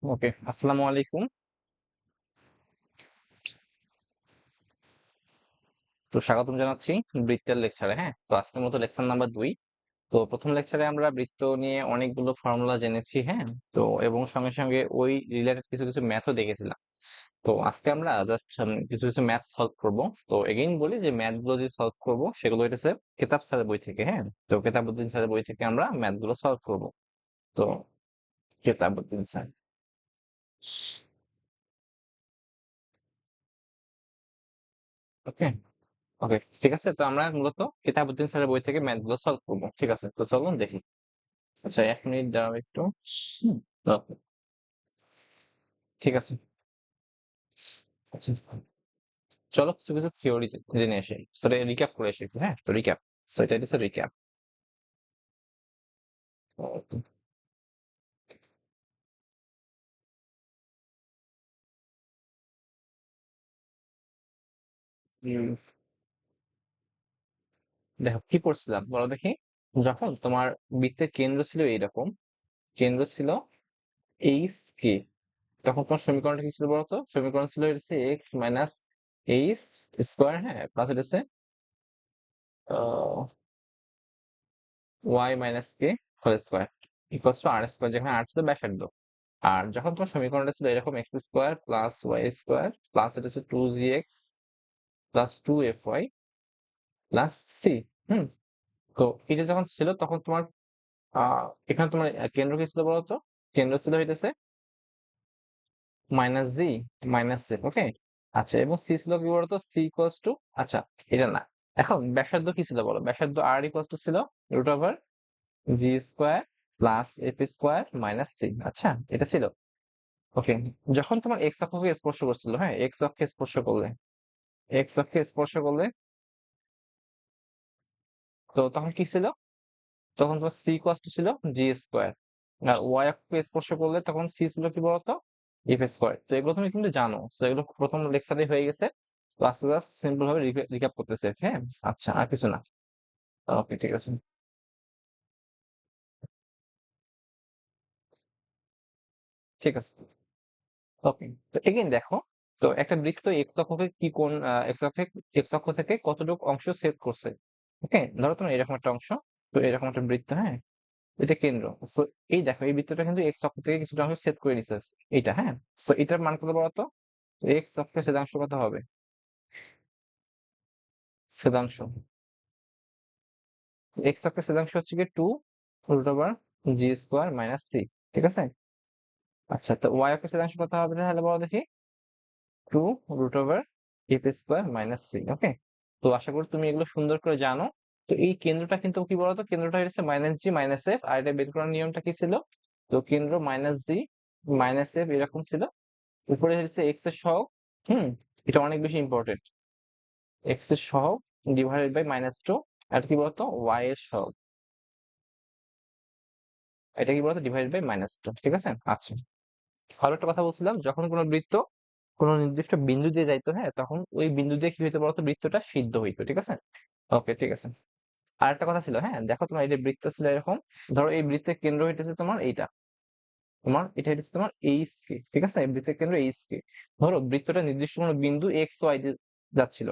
ওকে, আসসালামু আলাইকুম। তো স্বাগতম জানাচ্ছি বৃত্তের লেকচারে। হ্যাঁ, তো আজকের মতো লেকচার নাম্বার 2। তো প্রথম লেকচারে আমরা বৃত্ত নিয়ে অনেকগুলো ফর্মুলা জেনেছি। হ্যাঁ, তো এবং সঙ্গে সঙ্গে ওই রিলেটেড কিছু কিছু ম্যাথও দেখেছিলাম। তো আজকে আমরা জাস্ট কিছু কিছু ম্যাথ সলভ করব। তো এগেইন বলি যে ম্যাথ গুলো যে সলভ করব সেগুলো হইতেছে কেতাব স্যারের বই থেকে। হ্যাঁ, তো কেতাবউদ্দিন স্যারের বই থেকে আমরা ম্যাথ গুলো সলভ করব। তো কেতাবউদ্দিন স্যার। ওকে, ওকে, ঠিক আছে। তো আমরা মূলত কেতাবউদ্দিন স্যারের বই থেকে ম্যাথ গুলো সলভ করবো। ঠিক আছে, তো চলুন দেখি। আচ্ছা, 1 মিনিট দাঁড়াও একটু। হুম, তো ঠিক আছে। আচ্ছা, চলো কিছু কিছু থিওরি জেনে আসি, সরি রিক্যাপ করে আসি একটু। হ্যাঁ, তো রিক্যাপ, সো এটা হচ্ছে রিক্যাপ। দেখো কি পড়ছিলাম বলো দেখি। যখন তোমার বৃত্তের কেন্দ্র ছিল এইরকম, কেন্দ্র ছিল এইচ কে, তখন তোমার সমীকরণটা কি ছিল বলতো? সমীকরণ ছিল হচ্ছে এক্স মাইনাস এইচ স্কোয়ার, হ্যাঁ, প্লাস হচ্ছে Y minus K whole square equals to R square, যেখানে আর ছিল ব্যাসার্ধ। আর যখন তোমার সমীকরণটা ছিল এরকম X square plus Y square plus হচ্ছে 2gx plus 2fy plus C. হুম, তো এটা যখন ছিল তখন তোমার এখানে তোমার কেন্দ্র কি ছিল বলতো? কেন্দ্র ছিল হইতেছে মাইনাস জি মাইনাস সি। ওকে, আচ্ছা, এবং সি ছিল কি বলতো? সি ইকুয়ালস টু, আচ্ছা এটা না, এখন ব্যাসার্ধ কি ছিল বলো? ব্যাসার্ধ আর ইকুয়ালস টু ছিল root over g square plus f square minus c. আচ্ছা, এটা ছিল। ওকে, যখন তোমার এক্স অক্ষকে স্পর্শ করছিল, হ্যাঁ, এক্স অক্ষে স্পর্শ করলে, এক্স অক্ষে স্পর্শ করলে, তো তখন কি ছিল? তখন তোমার সি কস্ট ছিল জি স্কোয়ার। আর ওয়াই অক্ষকে স্পর্শ করলে তখন সি ছিল কি বলতো? F square. তো এগুলো তুমি কিন্তু জানো, তো এগুলো প্রথম লেকচারে হয়ে গেছে। তো আস্তে আস্তে সিম্পল ভাবে রিক্যাপ করতেছে। হ্যাঁ, আচ্ছা, আর কিছু না। ওকে, ঠিক আছে, ঠিক আছে। ওকে, তো এগেইন দেখো, তো একটা বৃত্ত এক্স অক্ষকে কি কোণ, এক্স অক্ষ থেকে কতটুকু অংশ ছেদ করছে। ওকে, ধরো তোমার এরকম একটা অংশ, তো এরকম একটা বৃত্ত, হ্যাঁ, এটা কেন্দ্র। সো এই দেখো, এই বৃত্তটা কিন্তু এক্স অক্ষ থেকে কিছুটা অংশ ছেদ করে নিছে, এটা। হ্যাঁ, সো এটার মান কত বলতো? এক্স অক্ষের ছেদাংশ কত হবে? ছেদাংশ, এক্স অক্ষের ছেদাংশ হচ্ছে কি 2 √জি স্কোয়ার মাইনাস সি। ঠিক আছে, আচ্ছা, তো ওয়াই অক্ষের ছেদাংশ কত হবে তাহলে বলো দেখি? 2 √এফ স্কোয়ার মাইনাস সি। ওকে, তো আশা করি তুমি এগুলো সুন্দর করে জানো। তো এই কেন্দ্রটা কিন্তু কি বলতো? কেন্দ্রটা হচ্ছে মাইনাস জি মাইনাস এফ। আর এটা বের করার নিয়মটা কি ছিল? তো কেন্দ্র মাইনাস জি মাইনাস এফ এরকম ছিল, উপরে হচ্ছে এক্স এর সহগ। হুম, এটা অনেক বেশি ইম্পর্টেন্ট। এক্স এর সহগ ডিভাইডেড বাই -2, আর কি বলতো? ওয়াই এর সহগ, এটা কি বলতো? Divided by -2। ঠিক আছে, আচ্ছা, ভালো একটা কথা বলছিলাম, যখন কোনো বৃত্ত কোনো নির্দিষ্ট বিন্দু দিয়ে যাইতো, হ্যাঁ, তখন ওই বিন্দু দিয়ে কি হইতো বলতো? বৃত্তটা সিদ্ধ হইতো। ঠিক আছে, ওকে, ঠিক আছে। আর একটা কথা ছিল, হ্যাঁ, দেখো তোমার এই যে বৃত্ত ছিল এরকম, ধরো এই বৃত্তের কেন্দ্র হইতেছে তোমার এইটা, তোমার এটা হচ্ছে তোমার এইচ কে। ঠিক আছে, এই বৃত্তের কেন্দ্র এইচ কে। ধরো বৃত্তটা নির্দিষ্ট কোনো বিন্দু এক্স ওয়াই দিয়ে যাচ্ছিল।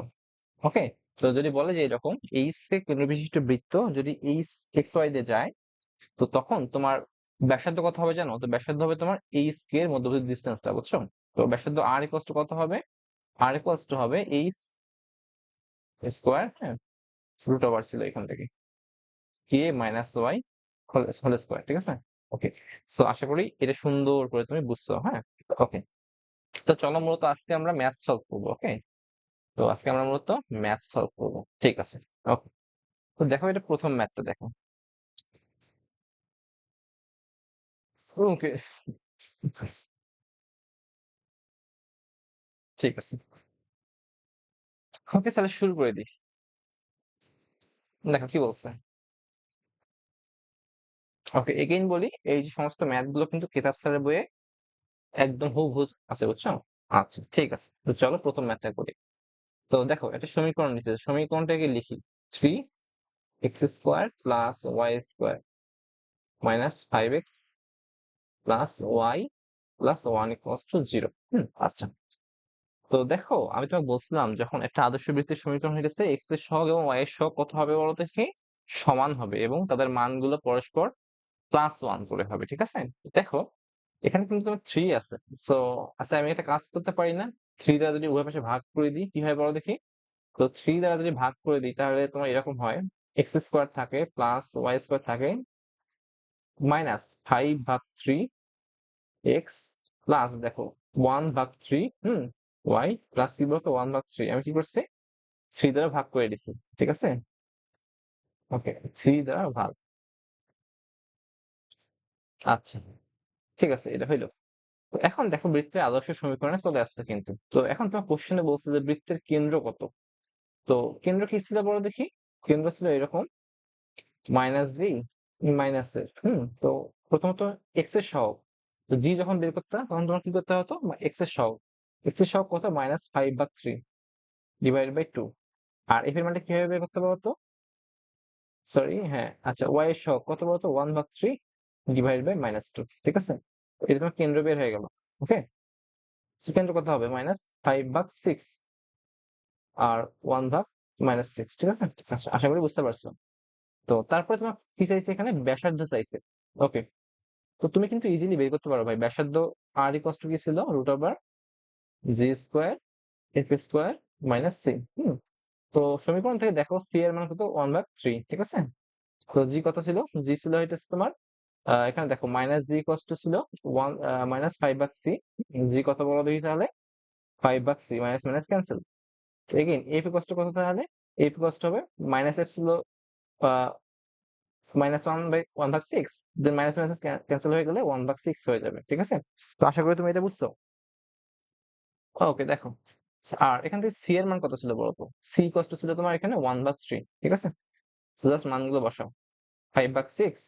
ওকে, তো যদি বলে যে এরকম এইচ কে কেন্দ্র বিশিষ্ট বৃত্ত যদি এইচ এক্স ওয়াই দিয়ে যায়, তো তখন তোমার ব্যাসার্ধ কত হবে জানো? তো ব্যাসার্ধ হবে তোমার এইচ কে এর মধ্যবর্তী ডিস্টেন্সটা, বুঝছো? তো ব্যাসার্ধ আর ইকুয়ালস টু কত হবে? আর ইকুয়ালস টু হবে এইচ স্কোয়ার, হ্যাঁ, রুট ওভার ছিল এখান থেকে কে মাইনাস ওয়াই হোল স্কোয়ার। ঠিক আছে, ওকে, সো আশা করি এটা সুন্দর করে তুমি বুঝছো। হ্যাঁ, ওকে, তো চলো মূলত আজকে আমরা ম্যাথ সলভ করবো। ওকে, তো আজকে আমরা মূলত ম্যাথ সলভ করবো। ঠিক আছে, ওকে, তো দেখো এটা প্রথম ম্যাথটা দেখো। ওকে, ঠিক আছে, ওকে, তাহলে শুরু করে দিই। দেখো কি বলছে। ওকে, এগেইন বলি, এই যে সমস্ত ম্যাথ গুলো কিন্তু কেতাব স্যারের বইয়ে একদম হুবহু আছে, বুঝছো? আচ্ছা, ঠিক আছে, তো চলো প্রথম ম্যাথটা করি। তো দেখো একটা সমীকরণ নিচে, সমীকরণটাকে লিখি। 3x² + y² - 5x + y plus 1 equals to 0। আচ্ছা। তো দেখো আমি তোমাকে বলছিলাম যখন একটা আদর্শ বৃত্তের সমীকরণ হইতেছে এক্স এর সহগ এবং ওয়াই এর সহগ কত হবে বলো দেখি? সমান হবে এবং তাদের মানগুলো পরস্পর +1 করে হবে, ঠিক আছে? দেখো এখানে কিন্তু তোমার 3 আছে। সো আচ্ছা আমি একটা কাজ করতে পারি না? 3 দ্বারা যদি উভয় পাশে ভাগ করে দিই কি হয় বলো দেখি? তো 3 দ্বারা যদি ভাগ করে দিই তাহলে তোমার এরকম হয় এক্স স্কোয়ার থাকে প্লাস ওয়াই স্কোয়ার থাকে মাইনাস 5/3 এক্স প্লাস দেখো 1/3 ওয়াই প্লাস কি বলতো 1/3 আমি কি করছি 3 দ্বারা ভাগ করে দিছি, ঠিক আছে? ওকে 3 দ্বারা ভাগ। আচ্ছা ঠিক আছে, এটা হইলো। তো এখন দেখো বৃত্তের আদর্শ সমীকরণে চলে আসছে কিন্তু। তো এখন তোমার কোশ্চেনে বলছে যে বৃত্তের কেন্দ্র কত? তো কেন্দ্র কি ছিল বলো দেখি? কেন্দ্র ছিল এরকম মাইনাস জি মাইনাস এর তো প্রথমত এক্স এর সহগ। তো জি যখন বের করতে তখন তোমার কি করতে হতো এক্স এর সহগ। এক্স এর সহগ কত -5/3 ডিভাইডেড বাই 2। আর এফ এর মানটা কিভাবে বের করতে পারো তো? সরি হ্যাঁ আচ্ছা ওয়াই এর সহগ কত বলতো 1/3 ডিভাইডেড বাই -2, ঠিক আছে? এটা তোমার কেন্দ্র বের হয়ে গেল। ওকে, কেন্দ্র কত হবে -5/6 আর 1/-6, ঠিক আছে? আচ্ছা আশা করি বুঝতে পারছো। তো তারপরে তোমার কি চাইছে এখানে ব্যাসার্ধ চাইছে। ওকে, তো তুমি কিন্তু ইজিলি বের করতে পারো ভাই ব্যাসার্ধ আর ইকুয়ালস টু কি ছিল √/g² f² - c। তো সমীকরণ থেকে দেখো সি এর মান কত 1/3, ঠিক আছে? তো জি কত ছিল? জি ছিল হইতেছে তোমার এখানে দেখো মাইনাস জি ইকুয়ালস টু ছিল ওয়ান -5/c। জি কত বলো দেখি তাহলে 5/c minus minus cancel. Again F equals to কত তাহলে? এফ ইকুয়ালস টু হবে মাইনাস এফ ছিল -1/6 দেন মাইনাস মাইনাস ক্যান্সেল হয়ে গেলে 1/6 হয়ে যাবে, ঠিক আছে? তো আশা করি তুমি এটা বুঝছো। ওকে দেখো আর এখান থেকে সি এর মান কত ছিল বলতো? সি কষ্ট ছিল তোমার এখানে 1/3, ঠিক আছে? জাস্ট মানগুলো বসাও 5/6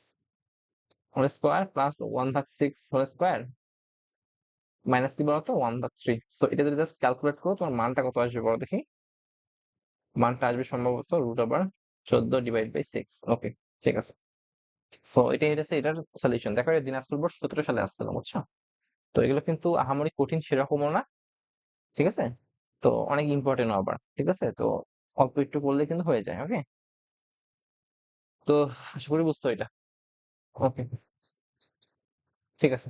whole square plus 1/6 whole square minus কি বলতো 1/3। সো এটা যদি জাস্ট ক্যালকুলেট করো তোমার মানটা কত আসবে বলো দেখি? মানটা আসবে সম্ভবত √14 / 6। ওকে ঠিক আছে। সো এটা হচ্ছে এটার সলিউশন। দেখো এটা দিনাজপুর বোর্ড 17 সালে আসছিল, বুঝছো? তো এগুলো কিন্তু আহামরি কঠিন সেরকমও না, ঠিক আছে? তো অনেক ইম্পর্টেন্ট আবার, ঠিক আছে? তো অল্প একটু পড়লে কিন্তু হয়ে যায়। ওকে, তো আশা করি বুঝতো এটা। ওকে ঠিক আছে।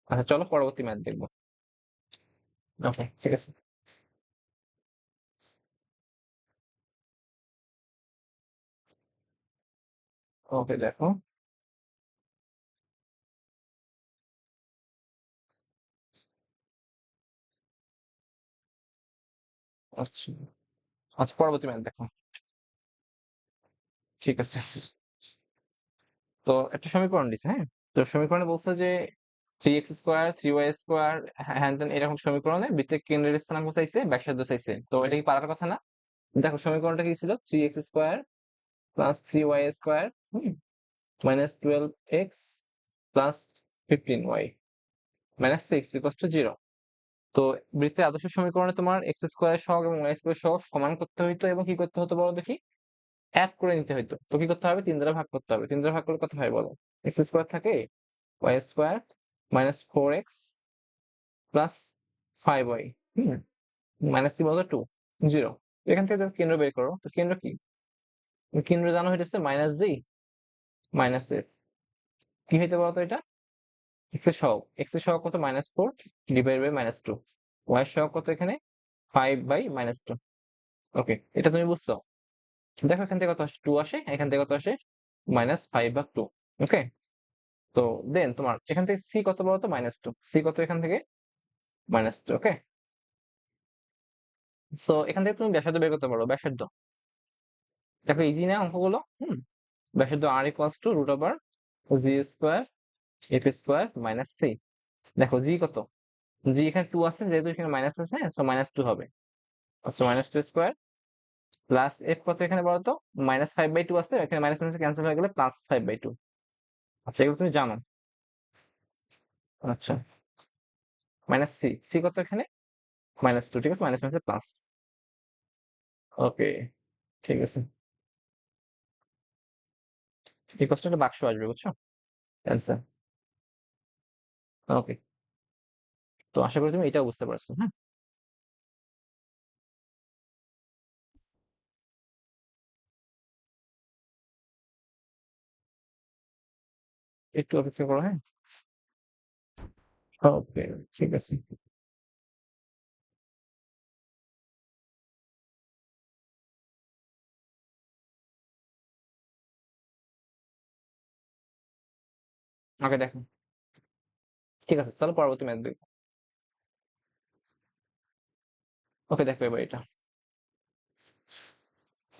আচ্ছা চলো পরবর্তী ম্যাথ দেখবো। ওকে ঠিক আছে। ওকে দেখো আচ্ছা আচ্ছা পরবর্তী ম্যাথ দেখো। ঠিক আছে। তো একটা সমীকরণ দিছে, হ্যাঁ? তো সমীকরণে বলছে যে 3x² 3y² হ্যান ত্যান এরকম সমীকরণে বৃত্তের কেন্দ্রের স্থানাঙ্ক চাইছে ব্যাসার্ধ চাইছে। তো এটা কি পারার কথা না? দেখো সমীকরণটা কি ছিল 3x² plus 3y² minus 12x plus 15y minus 6 equals to 0। তো বৃত্তের আদর্শ সমীকরণে তোমার x² সহগ এবং y² সহগ সমান করতে হইতো এবং কি করতে হতো বলো দেখি? এক করে নিতে হইতো। তো কি করতে হবে? 3 দ্বারা ভাগ করতে হবে। 3 দ্বারা ভাগ করলে কত হয় বলো? x² থাকে y² minus 4x plus 5y minus কি বলতো 2 0। এখান থেকে just কেন্দ্র বের করো। তো কেন্দ্র কি? কেন্দ্র জানো হইতেছে মাইনাস জি মাইনাস এর কি হইতে বলতো এটা? x এর সহগ। x এর সহগ কত? -4 ডিভাইড বাই -2। y এর সহগ কত এখানে? 5/-2। ওকে, এটা তুমি বুঝছো? দেখো এখান থেকে কত আসে? 2 আসে, এখান থেকে কত আসে? -5/2। ওকে, তো দেন তোমার এখান থেকে সি কত বলতো? -2। সি কত এখান থেকে? -2। ওকে, সো এখান থেকে তুমি ব্যাসার্ধ বের করতে পারো। ব্যাসার্ধ দেখো ইজি না অঙ্কগুলো। ব্যাসার্ধ r equals to √/g² f² - c। দেখো জি কত? জি এখানে 2 আছে, যেহেতু এখানে মাইনাস আছে সো -2 হবে। আচ্ছা -2² প্লাস এফ কত এখানে বলতো? -5/2 আছে, এখানে মাইনাস মাইনাস ক্যান্সেল হয়ে গেলে +5/2। আচ্ছা এগুলো তুমি জানো। আচ্ছা মাইনাস সি, সি কত এখানে? -2, ঠিক আছে? মাইনাস মাইনাসে প্লাস। ওকে ঠিক আছে। এই কষ্ট একটা বাক্স আসবে, বুঝছো? অ্যান্সার। ওকে। তো আশা করি তুমি এটাও বুঝতে পারছো। হ্যাঁ, একটু অপেক্ষা করো। হ্যাঁ, ওকে, ঠিক আছে। ওকে দেখো, ঠিক আছে, চলো পরবর্তী ম্যাথ দেখো। ওকে দেখো এবার এটা,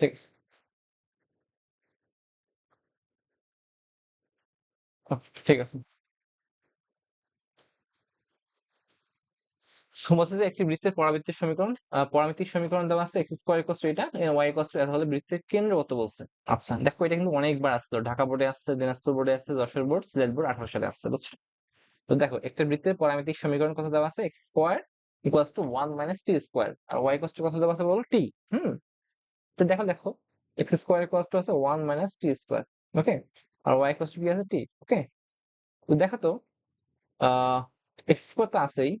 ঠিক আছে। ঠিক আছে, বলছে যে একটি বৃত্তের পরাবৃত্তির সমীকরণ, পরামিতিক সমীকরণ দেওয়া আছে এক্স স্কোয়ার ইকুয়াল টু এটা, ওয়াই ইকুয়াল টু এটা হলে বৃত্তের কেন্দ্র কত বলছে। আচ্ছা দেখো, এটা কিন্তু অনেকবার আসলো, ঢাকা বোর্ডে আসছে, দিনাজপুর বোর্ডে আসছে, যশোর বোর্ড, সিলেট বোর্ড 18 সালে আসছে, বুঝছো। তো দেখো, একটা বৃত্তের পরামিতিক সমীকরণ কত দেওয়া আছে, x square equal to 1 minus T square, আর ওয়াই ইকুয়াল টু কত দেওয়া আছে বলো, টি। হুম, তো দেখো দেখো, এক্স স্কোয়ার ইকুয়াল টু আছে 1 মাইনাস টি স্কোয়ার, ওকে, আর ওয়াই ইকুয়াল টু কি আছে, টি। ওকে, তো দেখো তো, এক্স স্কোয়ার তো আছেই,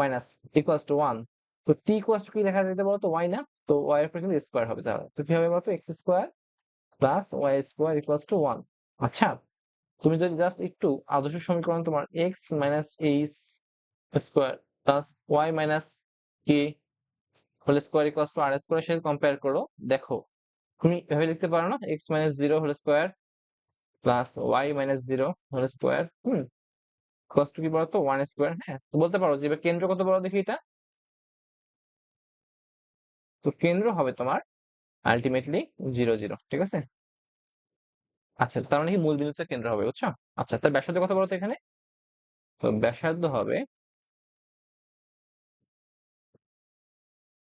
মাইনাস ইকুয়ালস টু 1, তো টি ইকুয়ালস টু কি লেখা যেতে বলো তো, ওয়াই না, তো ওয়াই এর উপর কিন্তু স্কোয়ার হবে, তাহলে তো কি হবে বলতো, X square plus Y square equals to 1। আচ্ছা, তুমি যদি জাস্ট একটু আদর্শ সমীকরণ তোমার X minus H square plus Y minus K whole square equals to R square সাথে কম্পেয়ার করো, দেখো তুমি এভাবে লিখতে পারো না, X minus zero whole square plus Y minus zero whole square, equals to কি বলতো, ওয়ান স্কোয়ার। হ্যাঁ, তো বলতে পারো যে এবার কেন্দ্র কত বলো দেখি এটা, তো কেন্দ্র হবে তোমার আলটিমেটলি 0 0, ঠিক আছে। আচ্ছা, তার মানে কি মূল বিন্দুতে কেন্দ্র হবে, বুঝছো। আচ্ছা, তার ব্যাসার্ধ কত বলতো এখানে, তো ব্যাসার্ধ হবে,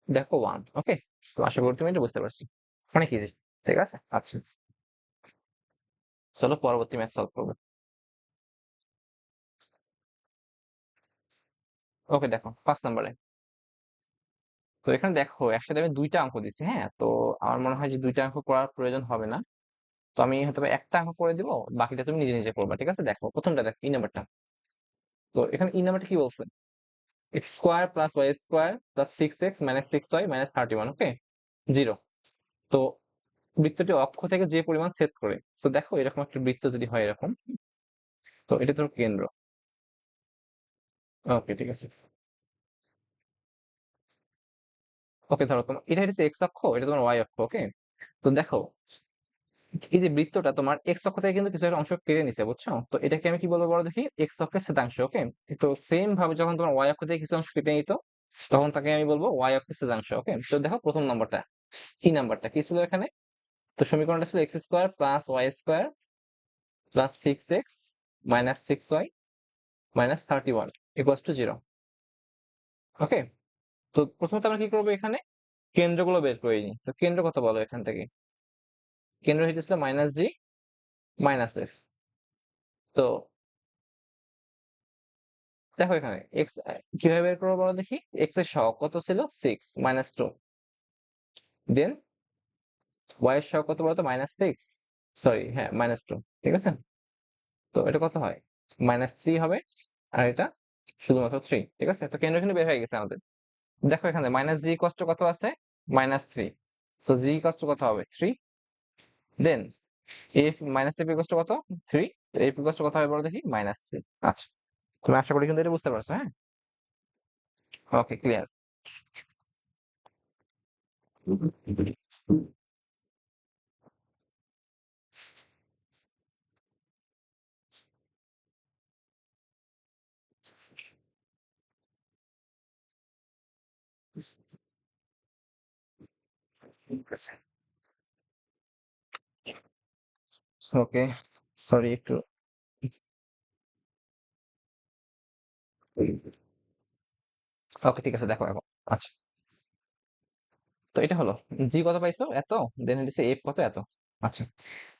দেখো 1। ওকে, তো আশা করি তুমি এটা বুঝতে পারছি, অনেক ইজি। ঠিক আছে, আচ্ছা, চলো পরবর্তী ম্যাচ সলভ করবো। ওকে দেখো 5 নম্বরে, তো এখানে দেখো একসাথে আমি দুইটা অঙ্ক দিচ্ছি, হ্যাঁ, তো আমার মনে হয় যে দুইটা অঙ্ক করার প্রয়োজন হবে না, তো আমি হয়তো বা একটা অঙ্ক করে দিব, বাকিটা তুমি নিজে নিজে করবা, ঠিক আছে। দেখো প্রথমটা, দেখো ই নাম্বারটা, তো এখানে ই নাম্বারটা কি বলছে, x square plus Y square plus 6x minus 6y minus 31, okay, 0। তো বৃত্তটি অক্ষ থেকে যে পরিমাণ ছেদ করে, তো দেখো এরকম একটা বৃত্ত যদি হয় এরকম, তো এটা তোর কেন্দ্র। ওকে, ঠিক আছে। ওকে, ধরো তোমার এটা হচ্ছে এক্স অক্ষ, এটা তোমার ওয়াই অক্ষ, ওকে। তো দেখো, এই যে বৃত্তটা তোমার এক্স অক্ষ থেকে কিন্তু কিছু একটা অংশ কেটে নিছে, বুঝছো, তো এটাকে আমি কি বলবো বলো দেখি, এক্স অক্ষের ছেদাংশ, ওকে। তো সেম ভাবে যখন তোমার ওয়াই অক্ষ থেকে কিছু অংশ কেটে নিত, তখন তাকে আমি বলবো ওয়াই অক্ষের ছেদাংশ, ওকে। তো দেখো প্রথম নম্বরটা, কি নাম্বারটা কি ছিল এখানে, তো সমীকরণটা ছিল X square plus Y square plus 6x minus 6y minus 31 equals to 0, okay. তো প্রথমত আমরা কি করবো, এখানে কেন্দ্রগুলো বের করে নিই, তো কেন্দ্র কত বলো এখান থেকে, কেন্দ্র হইতেছিল মাইনাস জি মাইনাস এফ। তো দেখো এখানে এক্স কিভাবে বের করবো বলো দেখি, এক্স এর সহগ কত ছিল, 6 - 2, দেন ওয়াই এর সহগ কত বলতো, -6, সরি হ্যাঁ -2, ঠিক আছে। তো এটা কত হয়, -3 হবে, আর এটা শুধুমাত্র 3, ঠিক আছে। তো কেন্দ্র কিন্তু বের হয়ে গেছে আমাদের। দেখো এখানে মাইনাস জি কষ্ট কত আছে, -3, সো জি কষ্ট কত হবে 3, দেন এফ মাইনাস এফ কষ্ট কত 3, এফ কষ্ট কত হবে বলো দেখি, -3। আচ্ছা, তুমি আশা করি কিন্তু এটা বুঝতে পারছো, হ্যাঁ। ওকে, ক্লিয়ার। ওকে, সরি একটু, ওকে ঠিক আছে, দেখো এখন। আচ্ছা, তো এটা হলো জি কত পাইছো এত, দেন হচ্ছে এফ কত এত। আচ্ছা,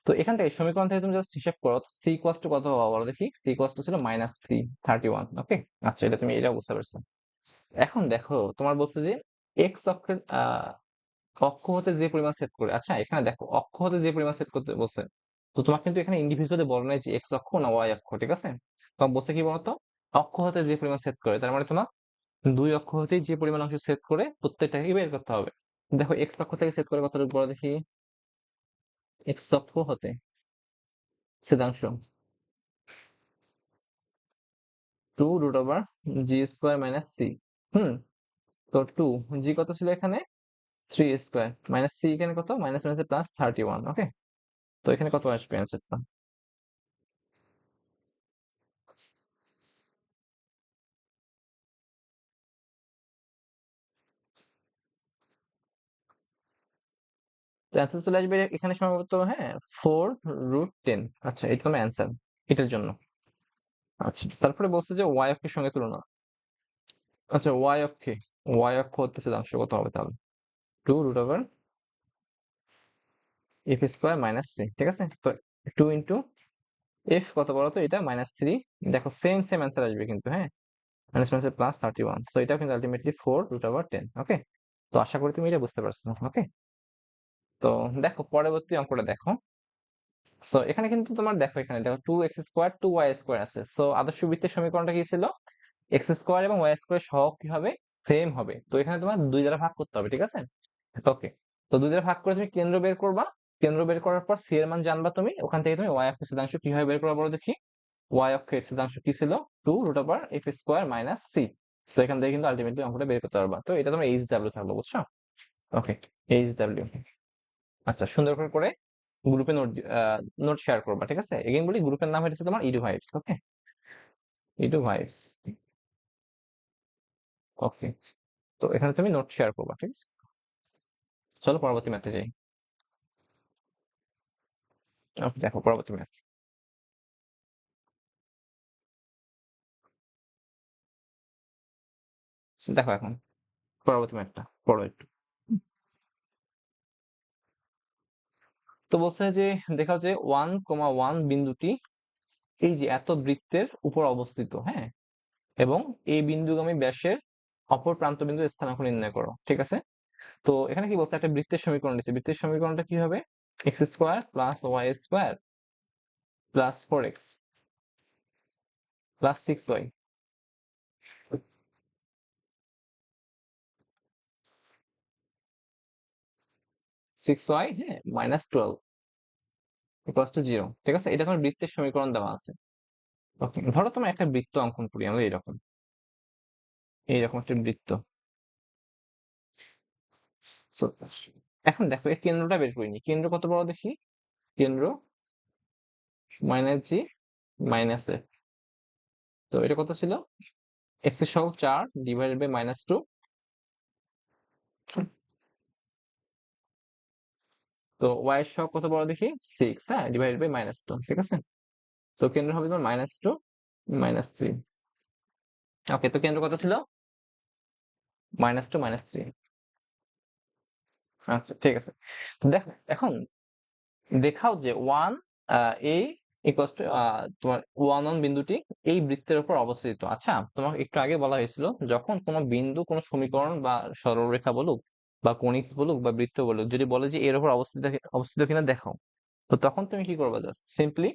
তো এখান থেকে সমীকরণ থেকে তুমি জাস্ট হিসাব করো, সি ইকুয়ালস টু কত হওয়া বলো দেখি, সি ইকুয়ালস টু ছিল -3 31, ওকে। আচ্ছা, এটা তুমি এটাও বুঝতে পারছো। এখন দেখো তোমার বলছে যে এক্স অক্ষের অক্ষ হতে যে পরিমাণ ছেদ করে, আচ্ছা এখানে দেখো অক্ষ হতে যে পরিমাণ ছেদ করতে বলছে, তো তোমাকে কিন্তু এখানে ইন্ডিভিজুয়ালি বলো নাই যে এক্স অক্ষ না ওয়াই অক্ষ, ঠিক আছে। তোমাকে বলছে কি বলতো, অক্ষ হতে যে পরিমাণ ছেদ করে, তার মানে তোমার দুই অক্ষ হতেই যে পরিমাণ অংশ ছেদ করে প্রত্যেকটাকে বের করতে হবে। দেখো এক্স অক্ষ থেকে ছেদ করে কতটুকু বড় দেখি, এক্স অক্ষ হতে ছেদাংশ 2√g² - c। তো 2 জি কত ছিল এখানে, 3² - c এখানে কত, মাইনাস মাইনাসে প্লাস 31। ওকে, তো এখানে কত আসবে অ্যান্সারটা? তো অ্যান্সার চলে আসবে এখানে সম্ভবত, হ্যাঁ, 4√10। আচ্ছা, এটা তোমার অ্যান্সার এটার জন্য। আচ্ছা, তারপরে বলছে যে ওয়াই অক্ষের সঙ্গে তুলনা। আচ্ছা, ওয়াই অক্ষ হতে ছেদাংশ কত হবে তাহলে? 2√f² - c, ঠিক আছে। তো 2 × f কত বলো তো, এটা -3। দেখো সেম সেম অ্যান্সার আসবে কিন্তু, হ্যাঁ, মাইনাস মাইনাসে প্লাস 31। সো এটাও কিন্তু আলটিমেটলি 4√10। ওকে, তো আশা করি তুমি এটা বুঝতে পারছো। ওকে, তো দেখো পরবর্তী অঙ্কটা দেখো। সো এখানে কিন্তু তোমার দেখো, এখানে দেখো 2x² 2y² আছে। সো আদর্শ বৃত্তের সমীকরণটা কি ছিল, x² এবং y² সহগ কি হবে, সেম হবে। তো এখানে তোমার 2 দ্বারা ভাগ করতে হবে, ঠিক আছে। ওকে, তো 2 দ্বারা ভাগ করে তুমি কেন্দ্র বের করবা। কেন্দ্র বের করার পর সি এর মান জানবা তুমি, ওখান থেকে তুমি ওয়াই অক্ষের ছেদাংশ কিভাবে বের করবা বলো দেখি। ওয়াই অক্ষের ছেদাংশ কি ছিল, 2√f² - c। সো এখান থেকে কিন্তু আলটিমেটলি অঙ্কটা বের করতে পারবা। তো এটা তোমার এইচ ডাব্লিউ থাকলো, বুঝছো। ওকে, এইচ ডাব্লিউ। আচ্ছা, সুন্দর করে করে গ্রুপে নোট শেয়ার করবা, ঠিক আছে। এগেইন বলি, গ্রুপের নাম হচ্ছে তোমার ইডু ভাইবস। ওকে, ইডু ভাইবস। ওকে, তো এখানে তুমি নোট শেয়ার করবা, ঠিক আছে। চলো পরবর্তী ম্যাথে যাই। ওকে, দেখো পরবর্তী ম্যাথ। দেখো এখন পরবর্তী ম্যাথটা পড়ো একটু। তো বলছে যে দেখাও যে 1,1 বিন্দুটি এই যে এত বৃত্তের উপর অবস্থিত, হ্যাঁ, এবং এই বিন্দুগামী ব্যাসের অপর প্রান্ত বিন্দু স্থানাঙ্ক নির্ণয় করো, ঠিক আছে। তো এখানে কি বলছে, একটা বৃত্তের সমীকরণ দিচ্ছে। বৃত্তের সমীকরণটা কি হবে, x² + y² + 4x + 6y। 6y, হ্যাঁ, -12 = 0, ঠিক আছে। এটা তোমার বৃত্তের সমীকরণ দেওয়া আছে। ওকে, ধরো তোমার একটা বৃত্ত অঙ্কন করি আমরা, এইরকম এইরকম একটা বৃত্ত। So, এখন দেখো এর কেন্দ্রটা বের করিনি, কেন্দ্র কত বড় দেখি, কেন্দ্র -g - f। তো এটা কত ছিল, x এর সহগ 4 / -2। তো y এর সহগ কত বড় দেখি, 6, হ্যাঁ, / -2, ঠিক আছে। তো কেন্দ্র হবে তোমার -2 -3। ওকে, তো কেন্দ্র কত ছিল, -2 -3। আচ্ছা, ঠিক আছে। তো দেখো এখন দেখাও যে এ ইকুয়ালস টু তোমার 1 বিন্দুটি এই বৃত্তের উপর অবস্থিত। আচ্ছা, তোমাকে একটু আগে বলা হয়েছিল, যখন কোনো বিন্দু কোনো সমীকরণ বা সরলরেখা বলুক বা কনিক্স বলুক বা বৃত্ত বলুক, যদি বলে যে এর উপর অবস্থিত অবস্থিত কিনা দেখো, তো তখন তুমি কি করবে, জাস্ট সিম্পলি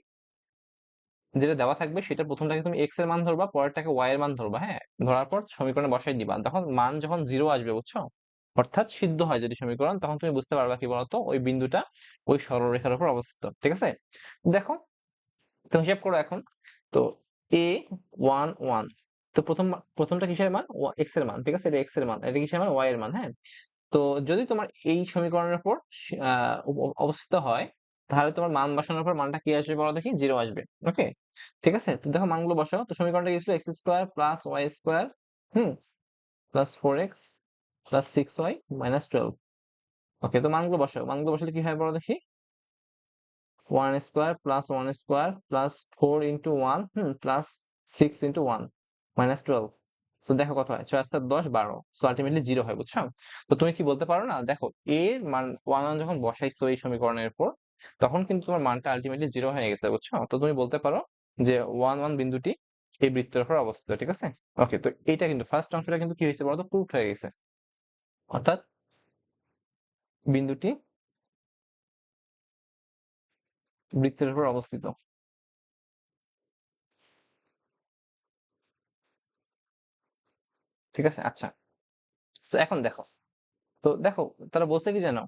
যেটা দেওয়া থাকবে সেটা প্রথমটাকে তুমি এক্স এর মান ধরবা, পরেরটাকে ওয়াই এর মান ধরবা, হ্যাঁ, ধরার পর সমীকরণে বসাই দিবা। তখন মান যখন 0 আসবে, বুঝছো, অর্থাৎ সিদ্ধ হয় যদি সমীকরণ, তখন তুমি বুঝতে পারবা কি বলতো, ওই বিন্দুটা ওই সরলরেখার উপর অবস্থিত, ঠিক আছে। দেখো, তো হিসাব করো এখন। তো a 1 1, তো প্রথমটা কিসের মান, এক্স এর মান, ঠিক আছে। এটা এক্স এর মান, এটা কিসের মান, ওয়াই এর মান, হ্যাঁ। তো যদি তোমার এই সমীকরণের উপর অবস্থিত হয়, তাহলে তোমার মান বসানোর পর মানটা কি আসবে বলো দেখি, 0 আসবে। ওকে, ঠিক আছে। তো দেখো মানগুলো বসাও। তো সমীকরণটা কি ছিল, x² + y², +4x + 6y - 12। ওকে, তো মানগুলো বসাও। মানগুলো বসালে কি হয় বলো দেখি, 1² + 1² + 4 × 1, +6 × 1 -12। সো দেখো কত হয়, 6 আর 7 10 12। সো আলটিমেটলি 0 হয়, বুঝছো। তো তুমি কি বলতে পারো না, দেখো এর মান 1 যখন বসাইছো এই সমীকরণের উপর, তখন কিন্তু তোমার মানটা আলটিমেটলি 0 হয়ে গেছে, বুঝছো। তো তুমি বলতে পারো যে 1 1 বিন্দুটি এই বৃত্তের উপর অবস্থিত, ঠিক আছে। ওকে, তো এইটা কিন্তু ফার্স্ট অংশটা কিন্তু কি হয়েছে বলতো, প্রুফড হয়ে গেছে। অর্থাৎ বিন্দুটি বৃত্তের উপর অবস্থিত। ঠিক আছে? আচ্ছা, তো এখন দেখো, তো দেখো তারা বলছে কি জানো,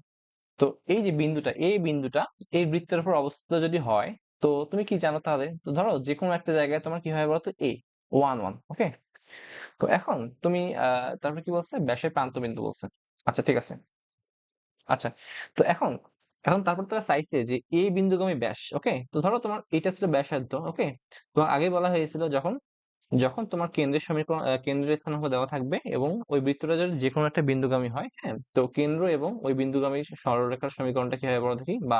তো এই যে বিন্দুটা, এই বিন্দুটা এই বৃত্তের উপর অবস্থিত যদি হয়, তো তুমি কি জানো তাহলে? তো ধরো যে কোনো একটা জায়গায় তোমার কি হয় বলতো, এ 1 1, ওকে। তো এখন তুমি তারপর কি বলছে, ব্যাসের প্রান্ত বিন্দু বলছে। আচ্ছা ঠিক আছে। আচ্ছা, তো এখন এখন তারপর তারা চাইছে যে এই বিন্দুগামী ব্যাস, ওকে। তো ধরো তোমার এটা ছিল ব্যাসার্ধ, ওকে। তোমার আগে বলা হয়েছিল যখন যখন তোমার কেন্দ্রের সমীকরণ, কেন্দ্রের স্থানাঙ্ক দেওয়া থাকবে এবং ওই বৃত্তটা যদি যে কোনো একটা বিন্দুগামী হয়, হ্যাঁ, তো কেন্দ্র এবং ওই বিন্দুগামী সরলরেখার সমীকরণটা কি হয় বলো দেখি, বা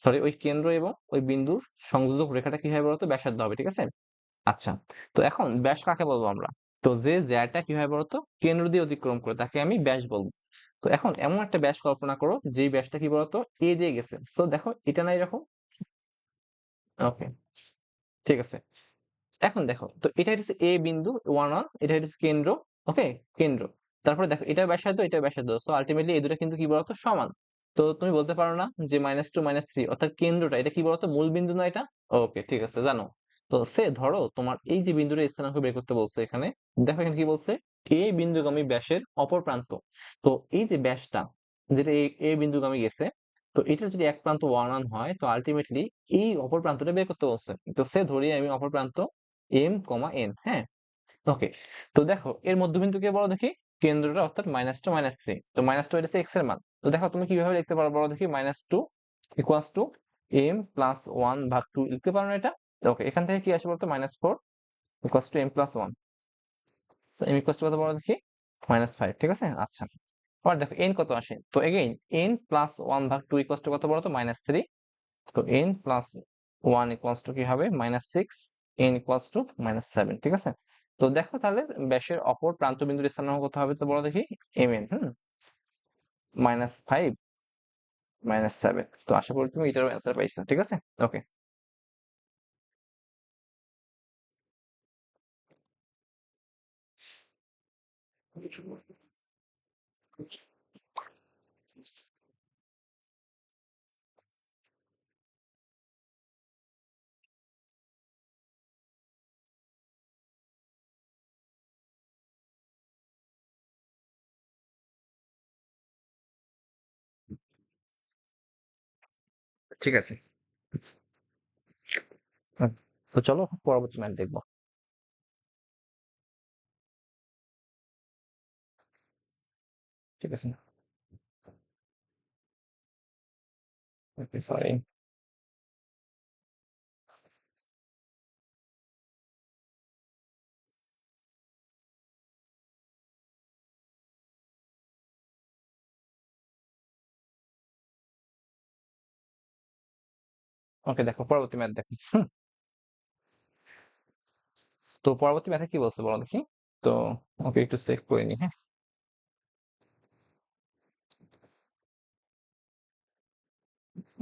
সরি, ওই কেন্দ্র এবং ওই বিন্দুর সংযোজক রেখাটা কি হয় বলতো, ব্যাসার্ধ হবে, ঠিক আছে? আচ্ছা, তো এখন ব্যাস কাকে বলবো আমরা? তো যে জ্যাটা কি হয় বলতো, কেন্দ্র দিয়ে অতিক্রম করে তাকে আমি ব্যাস বলবো। তো এখন এমন একটা ব্যাস কল্পনা করো যেই ব্যাসটা কি বলতো, এ দিয়ে গেছে। তো দেখো এটা নাই এরকম, ওকে, ঠিক আছে। এখন দেখো, তো এটা হচ্ছে এ বিন্দু 1 1, এটা হচ্ছে কেন্দ্র, ওকে, কেন্দ্র। তারপরে দেখো এটা ব্যাসার্ধ, এটা ব্যাসার্ধ, সো আলটিমেটলি এই দুটো কিন্তু কি বলতো, সমান। তো তুমি বলতে পারো না যে -2 -3, অর্থাৎ কেন্দ্রটা এটা কি বলতো, মূল বিন্দু না এটা? ওকে, ঠিক আছে, জানো। তো সে ধরো তোমার এই যে বিন্দুটা স্থানাঙ্ক বের করতে বলছে এখানে, দেখো এখানে কি বলছে, এ বিন্দুগামী ব্যাসের অপর প্রান্ত। তো এই যে ব্যাসটা যেটা এ বিন্দুগামী গেছে, তো এটার যদি এক প্রান্ত 1 1 হয়, তো আলটিমেটলি এই অপর প্রান্তটা বের করতে বলছে। তো সে ধরি আমি অপর প্রান্ত এম কমা এন, হ্যাঁ, ওকে। তো দেখো এর মধ্যবিন্দু কে বলো দেখি, কেন্দ্রটা, অর্থাৎ -2 -3। তো -2 এটা হচ্ছে এক্স এর মান। তো দেখো তুমি কিভাবে লিখতে পারো বলো দেখি, -2 ইকুয়ালস টু এম প্লাস 1/2 লিখতে পারো না এটা? ওকে, এখান থেকে কি আসে বলতো, -4 equals to M plus 1। M equals to কত বলো দেখি, -5, ঠিক আছে। আচ্ছা, আবার দেখো এন কত আসে, তো again N plus 1/2 equals to কত বলো তো, -3। তো n প্লাস 1 ইকুয়ালস টু কি হবে, -6, n ইকুয়ালস টু -7, ঠিক আছে। তো দেখো তাহলে ব্যাসের অপর প্রান্ত বিন্দুর স্থানাঙ্ক কত হবে, তো বলো দেখি, mn, -5 -7। তো আশা করি তুমি এটার অ্যান্সার পাইছো, ঠিক আছে, ওকে। ঠিক আছে, তো চলো পরবর্তী ম্যাচ দেখবো। ঠিক আছে, ওকে, সরি। ওকে, দেখো পরবর্তী ম্যাচ দেখো। তো পরবর্তী ম্যাথে কি বলছে বলো দেখি। তো ওকে, একটু চেক করে নি, হ্যাঁ।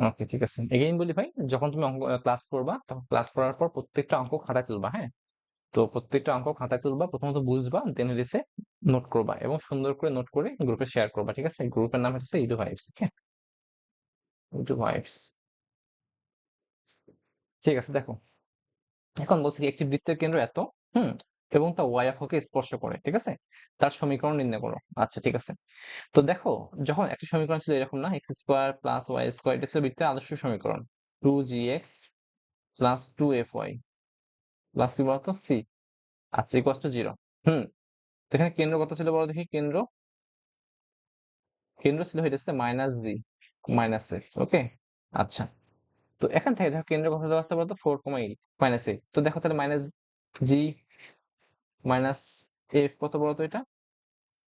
ওকে, ঠিক আছে, এগেইন বলি ভাই, যখন তুমি অঙ্ক ক্লাস করবা, তখন ক্লাস করার পর প্রত্যেকটা অঙ্ক খাতায় তুলবা, হ্যাঁ। তো প্রত্যেকটা অঙ্ক খাতায় তুলবা, প্রথমত বুঝবা, দেন হচ্ছে নোট করবা এবং সুন্দর করে নোট করে গ্রুপে শেয়ার করবা, ঠিক আছে। গ্রুপের নাম হচ্ছে ইডু ভাইবস, হ্যাঁ, ইডু ভাইবস। ঠিক আছে, দেখো এখন বলছি কি, একটি বৃত্তের কেন্দ্র এত, হুম, এবং তা ওয়াই অক্ষকে স্পর্শ করে, ঠিক আছে, তার সমীকরণ নির্ণয় করো। আচ্ছা ঠিক আছে। তো দেখো, যখন একটি সমীকরণ ছিল এরকম না, x² + y², এটা ছিল বৃত্তের আদর্শ সমীকরণ, 2gx প্লাস 2fy প্লাস কি বলতো, c, আচ্ছা, ইকুয়ালস টু 0। হুম, তো এখানে কেন্দ্র কত ছিল বলো দেখি, কেন্দ্র কেন্দ্র ছিল হইতেছে -g -f, ওকে। আচ্ছা, তো এখান থেকে দেখো কেন্দ্র কত দেওয়া আছে বলতো, 4,8 -8। তো দেখো তাহলে -g -f কত বলতো, এটা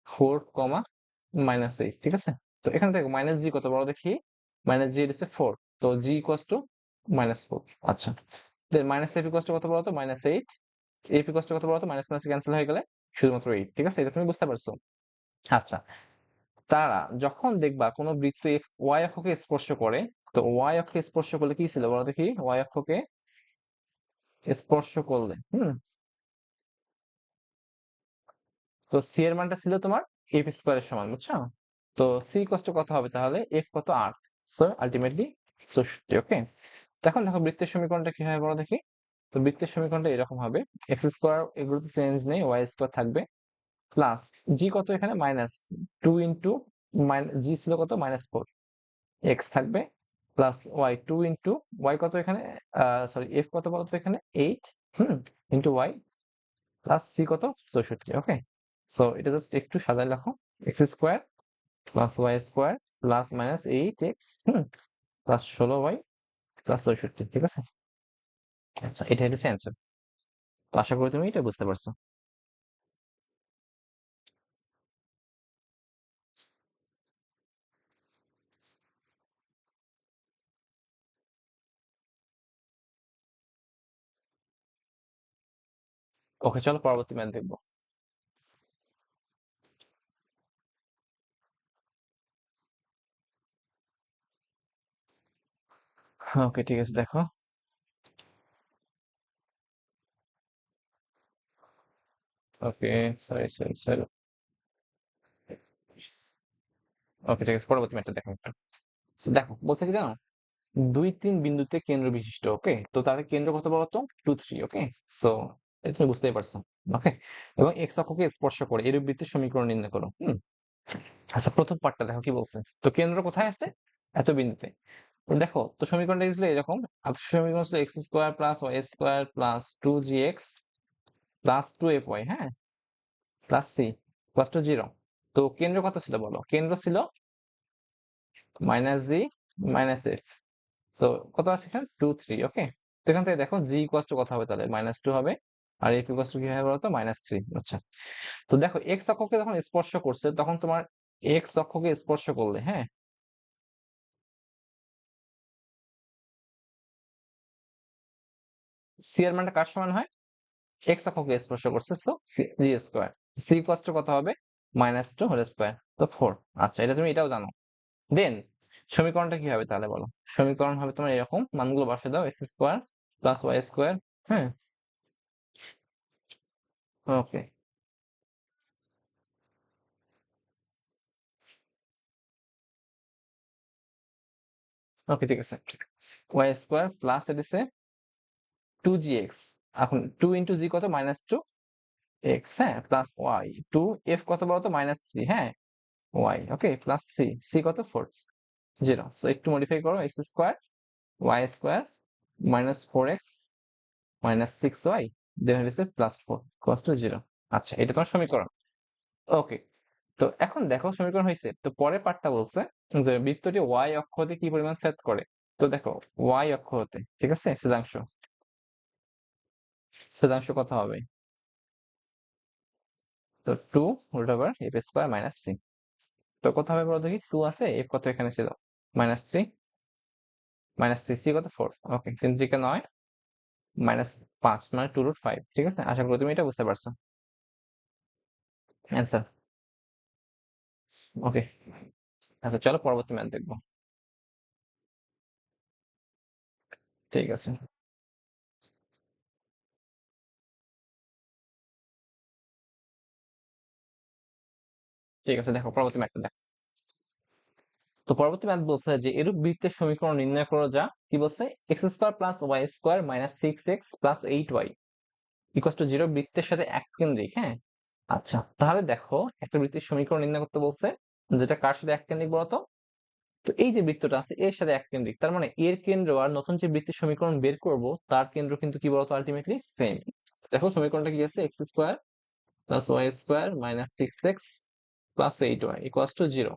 4,-8, ঠিক আছে। তো এখান থেকে -g কত বড় দেখি, -g এর হচ্ছে 4। তো g ইকুয়ালস টু -4। আচ্ছা, দেন -f ইকুয়ালস টু কত বলতো, -8। f ইকুয়ালস টু কত বলতো, মাইনাস মাইনাস ক্যান্সেল হয়ে গেলে শুধুমাত্র 8, ঠিক আছে, এটা তুমি বুঝতে পারছো। আচ্ছা, তারা যখন দেখবা কোন বৃত্ত এক্স ওয়াই অক্ষকে স্পর্শ করে, তো ওয়াই অক্ষকে স্পর্শ করলে কি ছিল বলো দেখি, ওয়াই অক্ষকে স্পর্শ করলে, তো সি এর মানটা ছিল তোমার f² এর সমান, বুঝছো। তো সি কষ্ট কত হবে তাহলে, এফ কত, 8, সো আলটিমেটলি 64, ওকে। এখন দেখো বৃত্তের সমীকরণটা কি হয় বলো দেখি। তো বৃত্তের সমীকরণটা এরকম হবে, x² এগুলো তো চেঞ্জ নেই, y² থাকবে, প্লাস জি কত এখানে মাইনাস 2 ইন্টু জি ছিল কত -4, এক্স থাকবে প্লাস ওয়াই 2 ইন্টু ওয়াই কত এখানে, সরি এফ কত বলতো এখানে 8, ইন্টু ওয়াই প্লাস সি কত 64। ওকে, সো এটা জাস্ট একটু সাজায় রাখো, X square plus Y square plus minus 8x plus 16y plus 64, ঠিক আছে। আচ্ছা, এটা হচ্ছে অ্যান্সার। তো আশা করি তুমি এটা বুঝতে পারছো। ওকে, চলো পরবর্তী ম্যাথ দেখবো। ওকে ঠিক আছে, দেখো। ওকে, সরি সরি সরি। ওকে ঠিক আছে, পরবর্তী ম্যাথটা দেখো একটা। So, দেখো বলছে কি জানো, 2 3 বিন্দুতে কেন্দ্র বিশিষ্ট। ওকে, তো তাহলে কেন্দ্র কত বলতো 2 3। ওকে, সো এটা তুমি বুঝতেই পারছো। ওকে, এবং এক্স অক্ষকে স্পর্শ করে এরূপ বৃত্তের সমীকরণ নির্ণয় করো। আচ্ছা, প্রথম পার্টটা দেখো কি বলছে। তো কেন্দ্র কোথায় আছে, এত বিন্দুতে। তো দেখো, তো সমীকরণটা ছিল এরকম। সমীকরণ ছিল X square plus Y square plus 2gx plus 2fy, হ্যাঁ, plus C plus to zero. তো কেন্দ্র কত ছিল বলো, কেন্দ্র ছিল -g -f। তো কত আছে এখানে 2 3। ওকে, তো এখান থেকে দেখো জি ইকুয়ালস টু কত হবে, তাহলে -2 হবে, আর এফ ইকুয়ালস টু কি হবে বলতো -3। আচ্ছা, তো দেখো এক্স অক্ষকে যখন স্পর্শ করছে তখন তোমার এক্স অক্ষকে স্পর্শ করলে, হ্যাঁ, সি এর মানটা কার সমান হয়, এক্স অক্ষকে স্পর্শ করছে, so G square. C equals to কত হবে, -2 হোল স্কোয়ার, তো 4। আচ্ছা, এটা তুমি এটাও জানো। দেন সমীকরণটা কি হবে তাহলে বলো, সমীকরণ হবে তোমার এরকম, মানগুলো বসে দাও, X square plus Y square, হ্যাঁ। ওকে, ওকে ঠিক আছে, ওয়াই স্কোয়ার প্লাস এদিছে 2gx, এখন 2 ইন্টু জি কত -2x, হ্যাঁ, প্লাস ওয়াই 2f কত বলতো -3, হ্যাঁ, y, okay, plus c, c কত 4 0। সো একটু মডিফাই করো, x square y square -4x -6y, then হচ্ছে +4 ইকুয়ালস টু 0। আচ্ছা, এটা তোমার সমীকরণ। ওকে, তো এখন দেখো সমীকরণ হয়েছে, তো পরের পার্টটা বলছে যে বৃত্তটি ওয়াই অক্ষ হতে কি পরিমাণ ছেদ করে। তো দেখো ওয়াই অক্ষ হতে, ঠিক আছে, ছেদাংশ, ছেদাংশ কত হবে, তো 2 root over f square minus c. তো কত হবে বলো দেখি, 2 আছে, এফ কত এখানে ছিল -3 মাইনাস সি, সি কত 4। ওকে, 3 3 কে 9 -5 মানে 2 √5। ঠিক আছে, আশা করি তুমি এটা বুঝতে পারছো। অ্যান্সার। ওকে, আচ্ছা চলো পরবর্তী ম্যাথ দেখবো। ঠিক আছে, ঠিক আছে, দেখো পরবর্তী ম্যাথটা দেখো। তো পরবর্তী ম্যাথ বলছে যে এরূপ বৃত্তের সমীকরণ নির্ণয় করো, যা কি বলছে, x square plus Y square -6x plus 8y equals to 0 বৃত্তের সাথে এক কেন্দ্রিক, হ্যাঁ। আচ্ছা, তাহলে দেখো একটা বৃত্তের সমীকরণ নির্ণয় করতে বলছে, যেটা কার সাথে এক কেন্দ্রিক বলতো। তো এই যে বৃত্তটা আছে এর সাথে এক কেন্দ্রিক, তার মানে এর কেন্দ্র আর নতুন যে বৃত্তের সমীকরণ বের করব তার কেন্দ্র কিন্তু কি বলতো, আলটিমেটলি সেম। দেখো সমীকরণটা কি আছে, x square plus Y square -6x plus 8y equals to 0।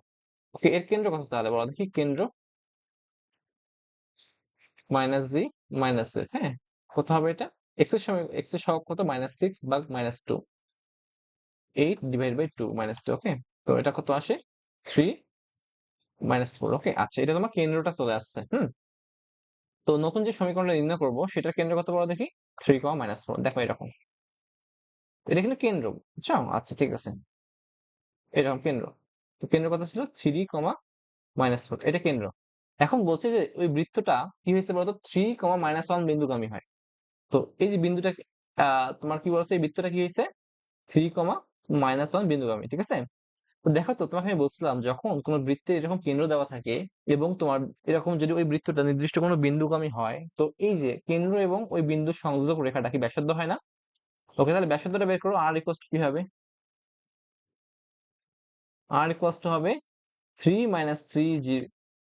Okay, এর কেন্দ্র কত তাহলে বলো দেখি, কেন্দ্র -g -f, হ্যাঁ, কত হবে এটা, এক্স এর সময় এক্স এর সহগ কত -6 ভাগ -2, 8 ডিভাইড বাই 2 -2। ওকে, তো এটা কত আসে 3 -4। ওকে, আচ্ছা, এটা তোমার কেন্দ্রটা চলে আসছে। তো নতুন যে সমীকরণটা নির্ণয় করব সেটার কেন্দ্র কত বড় দেখি, 3, -4। দেখো এরকম, এটা কিন্তু কেন্দ্র, বুঝছো। আচ্ছা ঠিক আছে, এরকম কেন্দ্র। তো কেন্দ্র কত ছিল 3, -4, এটা কেন্দ্র। এখন বলছে যে ওই বৃত্তটা কি হয়েছে বলতো, 3, -1 বিন্দুগামী হয়। তো এই যে বিন্দুটা তোমার কি বলছে, এই বৃত্তটা কি হয়েছে 3, -1 বিন্দুগামী, ঠিক আছে। তো দেখো, তো তোমাকে আমি বলছিলাম যখন কোনো বৃত্তে এরকম কেন্দ্র দেওয়া থাকে এবং তোমার এরকম যদি ওই বৃত্তটা নির্দিষ্ট কোনো বিন্দুগামী হয়, তো এই যে কেন্দ্র এবং ওই বিন্দুর সংযোজক রেখাটা কি ব্যাসার্ধ হয় না। ওকে, তাহলে ব্যাসার্ধটা বের করো, আর ইকুয়ালস টু কি হবে, আর ইকুয়ালস টু হবে 3 মাইনাস 3 জি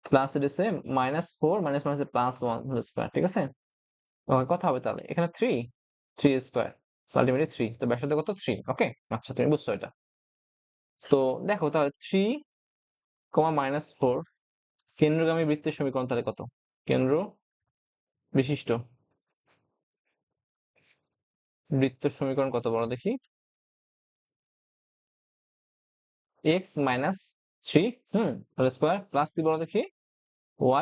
প্লাস হচ্ছে minus 4 minus minus plus 1 whole square, ঠিক আছে? ওকে, কত হবে তাহলে এখানে 3 3 স্কয়ার, সো আলটিমেটলি 3, তো ব্যাসার্ধ কত 3। ওকে, আচ্ছা তুমি বুঝছো এটা। তো দেখো তাহলে 3 মাইনাস 4 কেন্দ্রগামী বৃত্তের সমীকরণ তাহলে কত? কেন্দ্র বিশিষ্ট বৃত্তের সমীকরণ কত বড় দেখি? x minus 3 whole square plus কি বড় দেখি?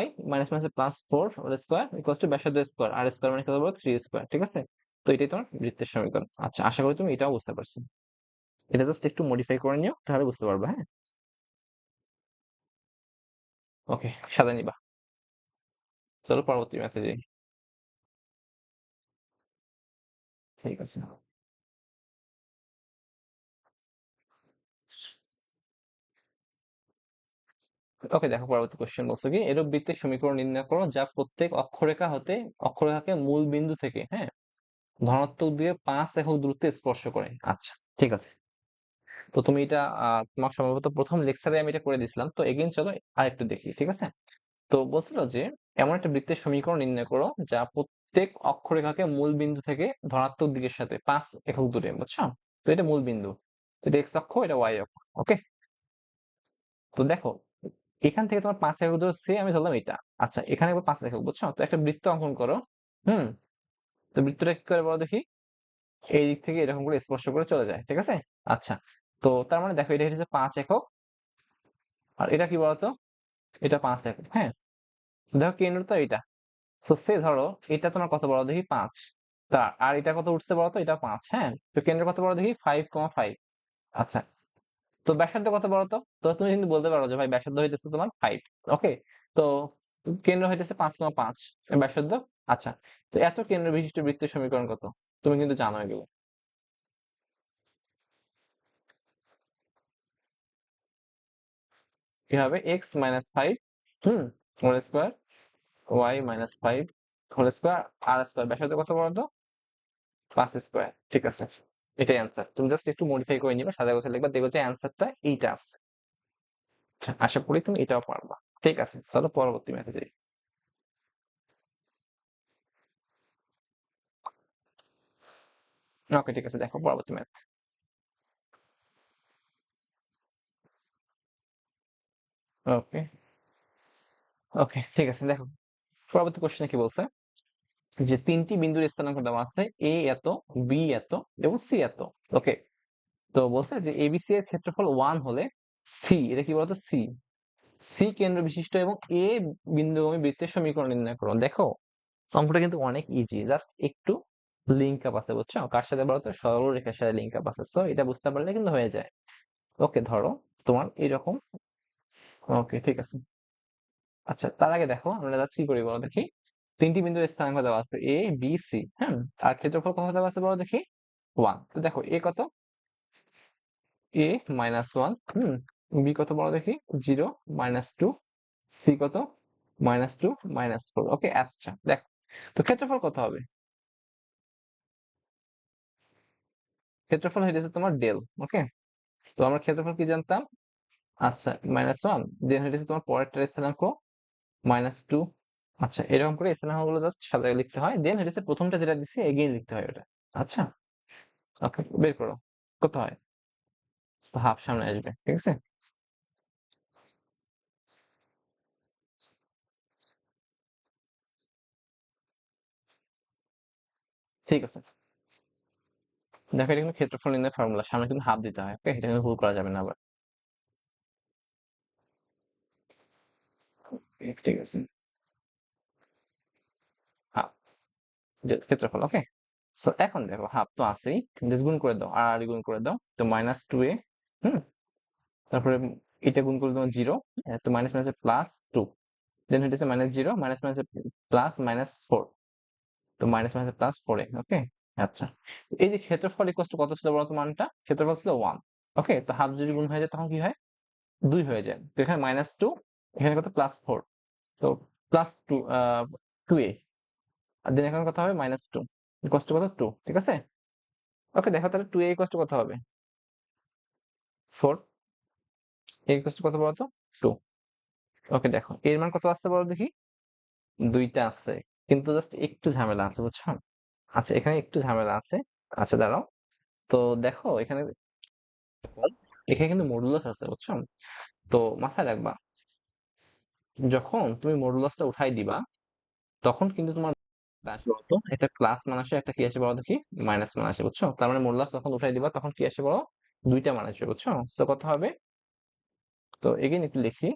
y minus minus plus 4 whole square equals to ব্যাসার্ধ স্কয়ার, আর স্কয়ার মানে কত বড়? 3 স্কয়ার, ঠিক আছে? তো এটাই তোমার বৃত্তের সমীকরণ। আচ্ছা, আশা করি তুমি এটাও বুঝতে পারছো। এটা জাস্ট একটু মডিফাই করে নিও, তাহলে বুঝতে পারবে। হ্যাঁ, ওকে, সাদা নিবা। চলো পরবর্তী ম্যাথে যাই। ঠিক আছে। ওকে, দেখো পরবর্তী কোশ্চেন বলছে কি, এরূপ বৃত্তের সমীকরণ নির্ণয় করো যা প্রত্যেক অক্ষরেখাকে মূল বিন্দু থেকে, হ্যাঁ, ধনাত্মক দিয়ে 5 একক দূরত্বে স্পর্শ করে। আচ্ছা, ঠিক আছে। তো তুমি এটা তোমার সম্ভবত প্রথম লেকচারে আমি এটা করে দিছিলাম, তো এগেইন চলো আরেকটু দেখি, ঠিক আছে? তো বলছিল যে এমন একটা বৃত্তের সমীকরণ নির্ণয় করো যা প্রত্যেক অক্ষরেখাকে মূল বিন্দু থেকে ধনাত্মক দিকের সাথে 5 একক দূরে, বুঝছো? তো এটা মূল বিন্দু, তো এটা এক্স অক্ষ, এটা ওয়াই অক্ষ। ওকে, তো দেখো এখান থেকে তোমার 5 একক দূরে সে আমি ধরলাম এটা। আচ্ছা, এখানে একবার 5 একক, বুঝছো? তো একটা বৃত্ত অঙ্কন করো। হুম, তো বৃত্তটা কি করে বলো দেখি? এই দিক থেকে এরকম করে স্পর্শ করে চলে যায়, ঠিক আছে? আচ্ছা, তো তার মানে দেখো এটা হচ্ছে 5 একক, আর এটা কি বলতো? এটা 5 একক। হ্যাঁ, দেখো কেন্দ্র তো এটা, সো সে ধরো এটা তোমার কত বড় দেখি? 5। তা আর এটা কত উঠছে বলো তো? এটা 5। হ্যাঁ, তো কেন্দ্র কত বড় দেখি? 5,5। আচ্ছা, তো ব্যাসার্ধ কত বড় তো? তো তুমি কিন্তু বলতে পারো যে ভাই ব্যাসার্ধ হইতেছে তোমার 5। ওকে, তো কেন্দ্র হইতেছে 5,5 ব্যাসার্ধ। আচ্ছা, তো এত কেন্দ্র বিশিষ্ট বৃত্তের সমীকরণ কত? তুমি কিন্তু জানো এগুলো। কি হবে? x minus 5 whole square, y minus 5 whole square, আর স্কয়ার, ব্যাসার্ধ কত বড় তো? 5 স্কয়ার, ঠিক আছে? এটাই অ্যান্সার। তুমি জাস্ট একটু মডিফাই করে নিবে, সাদা গোছা লিখবা, দেখো যে অ্যান্সারটা এইটা আছে। আচ্ছা, আশা করি তুমি এটাও পারবা। ঠিক আছে, চলো পরবর্তী ম্যাথে যাই। ওকে, ঠিক আছে, দেখো পরবর্তী ম্যাথ। ওকে, ওকে, ঠিক আছে, দেখো পরবর্তী কোশ্চেনে কি বলছে, যে তিনটি বিন্দুর স্থানাঙ্ক দেওয়া আছে, এ এত, বি এত এবং সি এত। ওকে, তো বলছে যে এবিসি এর ক্ষেত্রফল 1 হলে সি, এটা কি বলতো? সি, সি কেন্দ্র বিশিষ্ট এবং এ বিন্দুগামী বৃত্তের সমীকরণ নির্ণয় করো। দেখো অঙ্কটা কিন্তু অনেক ইজি, জাস্ট একটু লিঙ্ক আপ আছে, বুঝছো? কার সাথে বলতো? সরল রেখার সাথে লিঙ্ক আপ আছে, সো এটা বুঝতে পারলে কিন্তু হয়ে যায়। ওকে, ধরো তোমার এরকম। ওকে, ঠিক আছে। আচ্ছা, তার আগে দেখো আমরা জাস্ট কি করি বলো দেখি। তিনটি বিন্দুর স্থানাঙ্ক দেওয়া আছে এ বি সি, হ্যাঁ, আর ক্ষেত্রফল কত দেওয়া আছে বলো দেখি? 1। তো দেখো এ কত? এ মাইনাস 1, বি কত বলো দেখি? 0 মাইনাস 2, সি কত? Minus 2 minus 4। ওকে, আচ্ছা দেখো, তো ক্ষেত্রফল কত হবে? ক্ষেত্রফল হয়ে তোমার ডেল। ওকে, তো আমরা ক্ষেত্রফল কি জানতাম? আচ্ছা, -1, দেন হইতেছে তোমার পরেরটার স্থানাঙ্ক -2। আচ্ছা, এরকম করে স্থানাঙ্কগুলো জাস্ট সাজায় লিখতে হয়, দেন হইতেছে প্রথমটা যেটা দিছি এগেইন লিখতে হয় ওটা। আচ্ছা, ওকে, বের করো কত হয়। তো হাফ সামনে আসবে, ঠিক আছে? ঠিক আছে, দেখো এটা কিন্তু ক্ষেত্রফল নির্ণয়ের ফর্মুলা, সামনে কিন্তু হাফ দিতে হয়। ওকে, এটা কিন্তু ভুল করা যাবে না আবার। ঠিক আছে, হাফ যেহেতু ক্ষেত্রফল। ওকে, সো এখন দেখো হাফ তো আছেই, জাস্ট গুণ করে দাও, আর গুণ করে দাও, তো -2a, হুম, তারপরে এটা গুণ করে দাও 0, তো মাইনাস মাইনাস প্লাস 2, দেন হইতেছে -0 মাইনাস মাইনাস প্লাস -4, তো মাইনাস মাইনাস প্লাস 4a। ওকে, আচ্ছা, এই যে ক্ষেত্রফল ইকুয়াল টু কত ছিল বলতো? মানটা ক্ষেত্রফল ছিল 1। ওকে, তো হাফ যদি গুণ হয়ে যায় তখন কি হয়? 2 হয়ে যায়। তো এখানে -2, এখানে কত? +4, তো +2, 2a, আর দেন এখানে কত হবে? -2 ইকুয়াল টু কত? 2, ঠিক আছে? ওকে, দেখো তাহলে 2a ইকুয়াল টু কত হবে? 4। এ ইকুয়াল টু কত বলতো 2। ওকে দেখো এর মান কত আসছে বলো দেখি, 2টা আছে, কিন্তু জাস্ট একটু ঝামেলা আছে বুঝছো। আচ্ছা এখানে একটু ঝামেলা আছে। আচ্ছা দাঁড়াও, তো দেখো এখানে এখানে কিন্তু মডুলাস আছে বুঝছো। তো মাথায় রাখবা, যখন তুমি মডুলাসটা উঠাই দিবা তখন কিন্তু তোমার আসবে বলতো একটা প্লাস মান আসে, একটা কি আসে বলো দেখি, মাইনাস মান আসে বুঝছো। তার মানে মডুলাস যখন উঠাই দিবা তখন কি আসে বলো, 2টা মান আসবে বুঝছো। তো কত হবে, তো এগেইন একটু লিখি,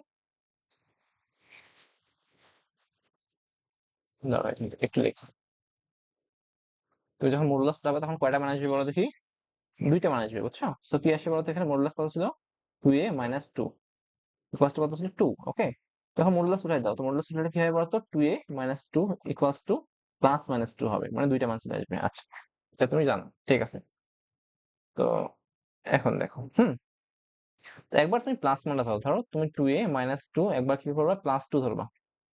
দাঁড়াও একটু লিখি। তুমি যখন মডুলাস উঠাবে তখন কয়টা মান আসবে বলো দেখি, 2টা মান আসবে বুঝছো। তো কি আসে বলো তো, এখানে মডুলাস কত ছিল, 2a - 2 ইকুয়ালস টু কত ছিল 2। ওকে, তখন মডুলাস উঠাই দাও, তো মডুলাস উঠালে কি হবে বলতো, 2a - 2 equals to plus minus 2 হবে, মানে 2টা মান চলে আসবে। আচ্ছা এটা তুমি জানো, ঠিক আছে। তো এখন দেখো তো একবার তুমি প্লাস মানটা ধরো, তুমি 2a - 2 একবার কি করবা, +2 ধরবা।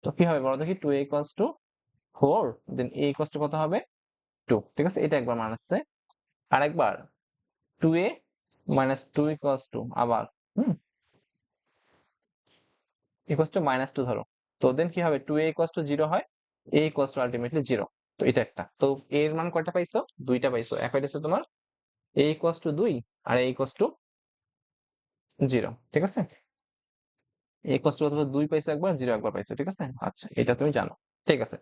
তো কি হবে বলো দেখি, 2a equals to 4, then a equals to কত হবে 2, ঠিক আছে। এটা একবার মান আসছে। আর একবার 2a - 2 ইকুয়ালস টু আবার ইকুয়ালস টু -2 ধরো। তো দেন কি হবে, 2a ইকুয়ালস টু 0 হয়, a ইকুয়ালস টু আলটিমেটলি 0। তো এটা একটা, তো a এর মান কয়টা পাইছো, 2টা পাইছো। এক হইতেছে তোমার a ইকুয়ালস টু 2 আর a ইকুয়ালস টু 0, ঠিক আছে। a ইকুয়ালস টু অথবা 2 পাইছো একবার, 0 একবার পাইছো, ঠিক আছে। আচ্ছা এটা তুমি জানো, ঠিক আছে।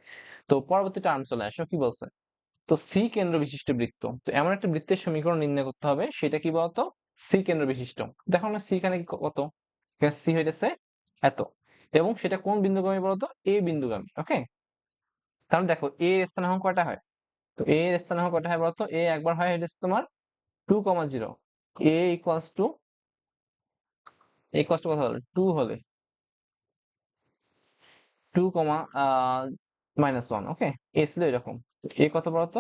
তো পরবর্তী টার্ম চলে আসো, কি বলছে, তো সি কেন্দ্র বিশিষ্ট বৃত্ত, তো এমন একটা বৃত্তের সমীকরণ নির্ণয় করতে হবে, সেটা কি বলতো, সি কেন্দ্র বিশিষ্ট। দেখো আমরা সি এখানে কত, সি হইতেছে এত, এবং সেটা কোন বিন্দুগামী বলতো, এ বিন্দুগামী। ওকে, তাহলে দেখো এ এর স্থানাঙ্ক কয়টা হয়, তো এ এর স্থানাঙ্ক কয়টা হয় বলতো, এ একবার হয় হইতেছে তোমার 2,0, এ ইকুয়ালস টু কত হলে 2 হলে 2 কমা -1। ওকে, এ ছিল এরকম, এ কত বলতো,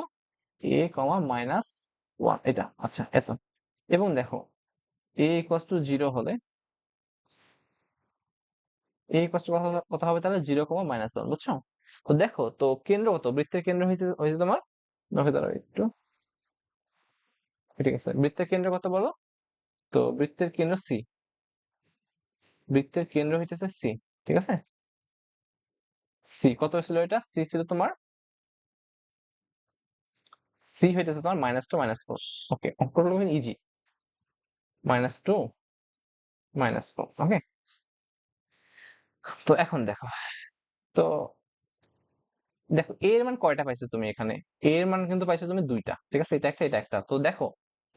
এ কমা -1 এটা। আচ্ছা এত, এবং দেখো এ ইকুয়ালস টু 0 হলে এ ইকুয়ালস টু কত হবে তাহলে, 0,-1 বুঝছো। তো দেখো তো কেন্দ্র কত, বৃত্তের কেন্দ্র হয়েছে হয়েছে তোমার, ওকে দাঁড়াও একটু, ঠিক আছে। বৃত্তের কেন্দ্র কত বলো, তো বৃত্তের কেন্দ্র সি, বৃত্তের কেন্দ্র হইতেছে সি, ঠিক আছে। সি কত ছিল, এটা সি ছিল তোমার, সি হইতেছে তোমার -2 - 4। ওকে, অঙ্কগুলো ইজি, -2 - 4। ওকে, তো এখন দেখো, তো দেখো এর মান কয়টা পাইছো তুমি এখানে, এর মান কিন্তু পাইছো তুমি 2টা, ঠিক আছে। এটা একটা এটা একটা, তো দেখো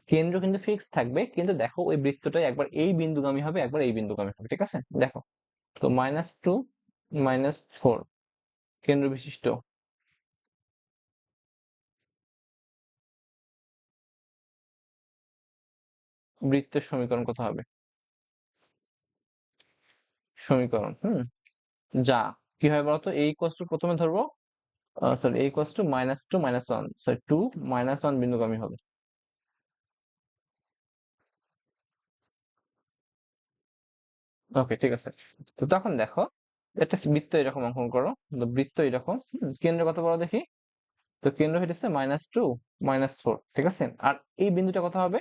কেন্দ্র কিন্তু ফিক্স থাকবে, কিন্তু দেখো ওই বৃত্তটাই একবার এই বিন্দুগামী হবে, একবার এই বিন্দুগামী হবে, ঠিক আছে। দেখো তো -2 - 4 কেন্দ্র বিশিষ্ট বৃত্তের সমীকরণ কত হবে, সমীকরণ যা কি হয় বলতো, a ইকুয়ালস টু প্রথমে ধরবো, sorry a equals to -2 - 1, sorry 2 - 1 বিন্দুগামী হবে। ওকে ঠিক আছে, তো তখন দেখো একটা বৃত্ত এরকম অঙ্কন করো, তো বৃত্ত এরকম, কেন্দ্র কত বড় দেখি, তো কেন্দ্র হইতেছে -2 - 4, ঠিক আছে। আর এই বিন্দুটা কত হবে,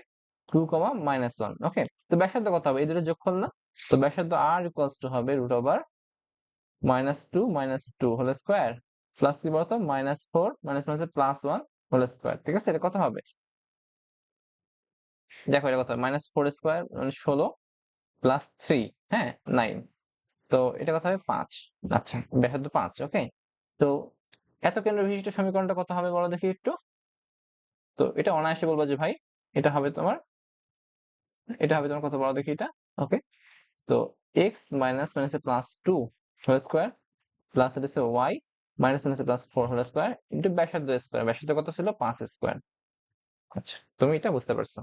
2, -1। ওকে, তো ব্যাসার্ধ কত হবে, এই দুটো যোগফল না, তো ব্যাসার্ধ r ইকুয়ালস টু হবে √2 - 2 হোল স্কয়ার প্লাস কি বলতো -4 +1 হোল স্কয়ার, ঠিক আছে। এটা কত হবে, দেখো এটা কত হবে, -4 স্কয়ার মানে 16 +3, হ্যাঁ 9, তো এটা কত হবে 5। আচ্ছা ব্যাসার্ধ 5। ওকে, তো এত কেন্দ্র বিশিষ্ট সমীকরণটা কত হবে বলো দেখি একটু, তো এটা অনায়াসে বলবো যে ভাই এটা হবে তোমার, এটা হবে তোমার কত বলো দেখি এটা। ওকে, তো x মাইনাস মাইনাসে +2 হোল স্কয়ার প্লাস হচ্ছে y মাইনাস মাইনাসে +4 হোল স্কয়ার ইন্টু ব্যাসার্ধ স্কয়ার, ব্যাসার্ধ কত ছিল 5 স্কয়ার। আচ্ছা তুমি এটা বুঝতে পারছো,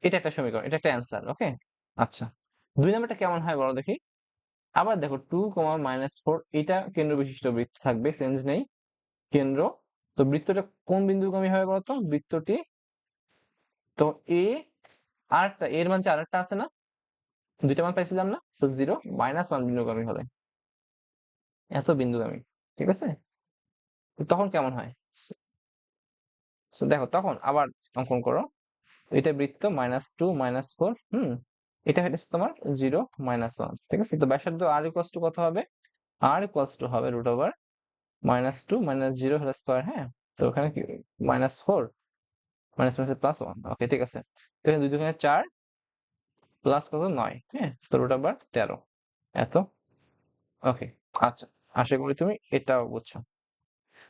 এটা একটা সমীকরণ, এটা একটা অ্যান্সার। ওকে, আচ্ছা 2 নাম্বারটা কেমন হয় বলো দেখি, আবার দেখো 2, -4 এটা কেন্দ্র বিশিষ্ট বৃত্ত থাকবে, চেঞ্জ নেই কেন্দ্র। তো বৃত্তটা কোন বিন্দুগামী হবে বলতো, বৃত্তটি তো এ, আরেকটা এর মান যে আরেকটা আছে না, 2টা মান পাইছিলাম না, সো 0 -1 বিন্দুগামী হবে, এত বিন্দুগামী, ঠিক আছে। তো তখন কেমন হয়, সো দেখো তখন আবার অঙ্কন করো, এটা বৃত্ত -2 - 4, এটা হচ্ছে তোমার 0 - 1, ঠিক আছে? তো ব্যাসার্ধ আর ইকুয়ালস টু কত হবে? আর ইকুয়ালস টু হবে √2 - 0 হোল স্কয়ার, হ্যাঁ? তো ওখানে কি -4 মাইনাস মাইনাসে +1, ওকে ঠিক আছে। তো এখানে 2 2 4 প্লাস কত 9, হ্যাঁ? তো √13 এত, ওকে। আচ্ছা, আশা করি তুমি এটাও বুঝছো।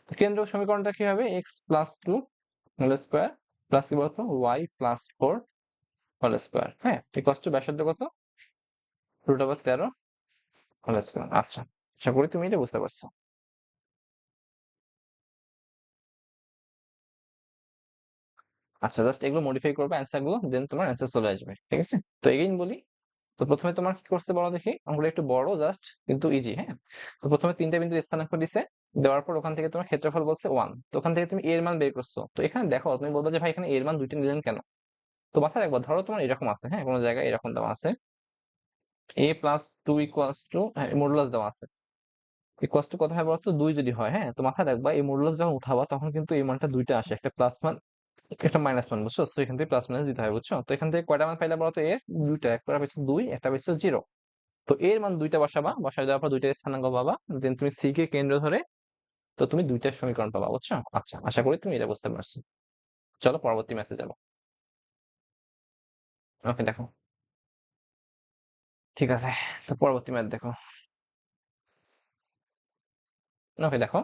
তো কেন্দ্র সমীকরণটা কি হবে? x + 2 হোল স্কয়ার প্লাস কি বলতো y + 4 হোল স্কয়ার, হ্যাঁ? ইকুয়ালস টু ব্যাসার্ধ কত? √13 হোল স্কয়ার। আচ্ছা, আশা করি তুমি এটা বুঝতে পারছো। আচ্ছা, জাস্ট এগুলো মডিফাই করবে অ্যান্সার গুলো, দেন তোমার অ্যান্সার চলে আসবে, ঠিক আছে? তো এগেইন বলি, তো প্রথমে তোমার কি করতে বলো দেখি, অঙ্কটা একটু বড় জাস্ট কিন্তু ইজি, হ্যাঁ? তো প্রথমে তিনটা বিন্দু স্থানাঙ্ক দিছে, দেওয়ার পর ওখান থেকে তোমার ক্ষেত্রফল বলছে 1, তো ওখান থেকে তুমি এর মান বের করছো। তো এখানে দেখো, তুমি বলবে যে ভাই এখানে এর মান দুইটা নিলেন কেন? তো মাথায় রাখবো, ধরো তোমার এরকম আছে, হ্যাঁ, কোনো জায়গায় এরকম দেওয়া আছে a+2 মডুলাস দেওয়া আছে, ইকুয়ালস টু কত হয় বলতো 2 যদি হয়, হ্যাঁ? তো মাথায় রাখবা এই মডুলাস যখন উঠাবা তখন কিন্তু এই মানটা দুইটা আসে, একটা প্লাস মান একটা মাইনাস মান, বুঝছো? তো এখান থেকে প্লাস মাইনাস দিতে হয়, বুঝছো? তো এখান থেকে কয়টা মান পাইলা বলতো এর? দুইটা, একটা পাইছো 2, একটা পাইছো 0। তো এর মান দুইটা বসাবা, বসায় দেওয়ার পর দুইটা স্থানাঙ্ক পাবা, দেন তুমি সি কে কেন্দ্র ধরে তো তুমি দুইটা সমীকরণ পাবা, বুঝছো? আচ্ছা, আশা করি তুমি এটা বুঝতে পারছো। চলো পরবর্তী ম্যাথে যাবো। ওকে দেখো, ঠিক আছে। তো পরবর্তী ম্যাথ দেখো। ওকে দেখো,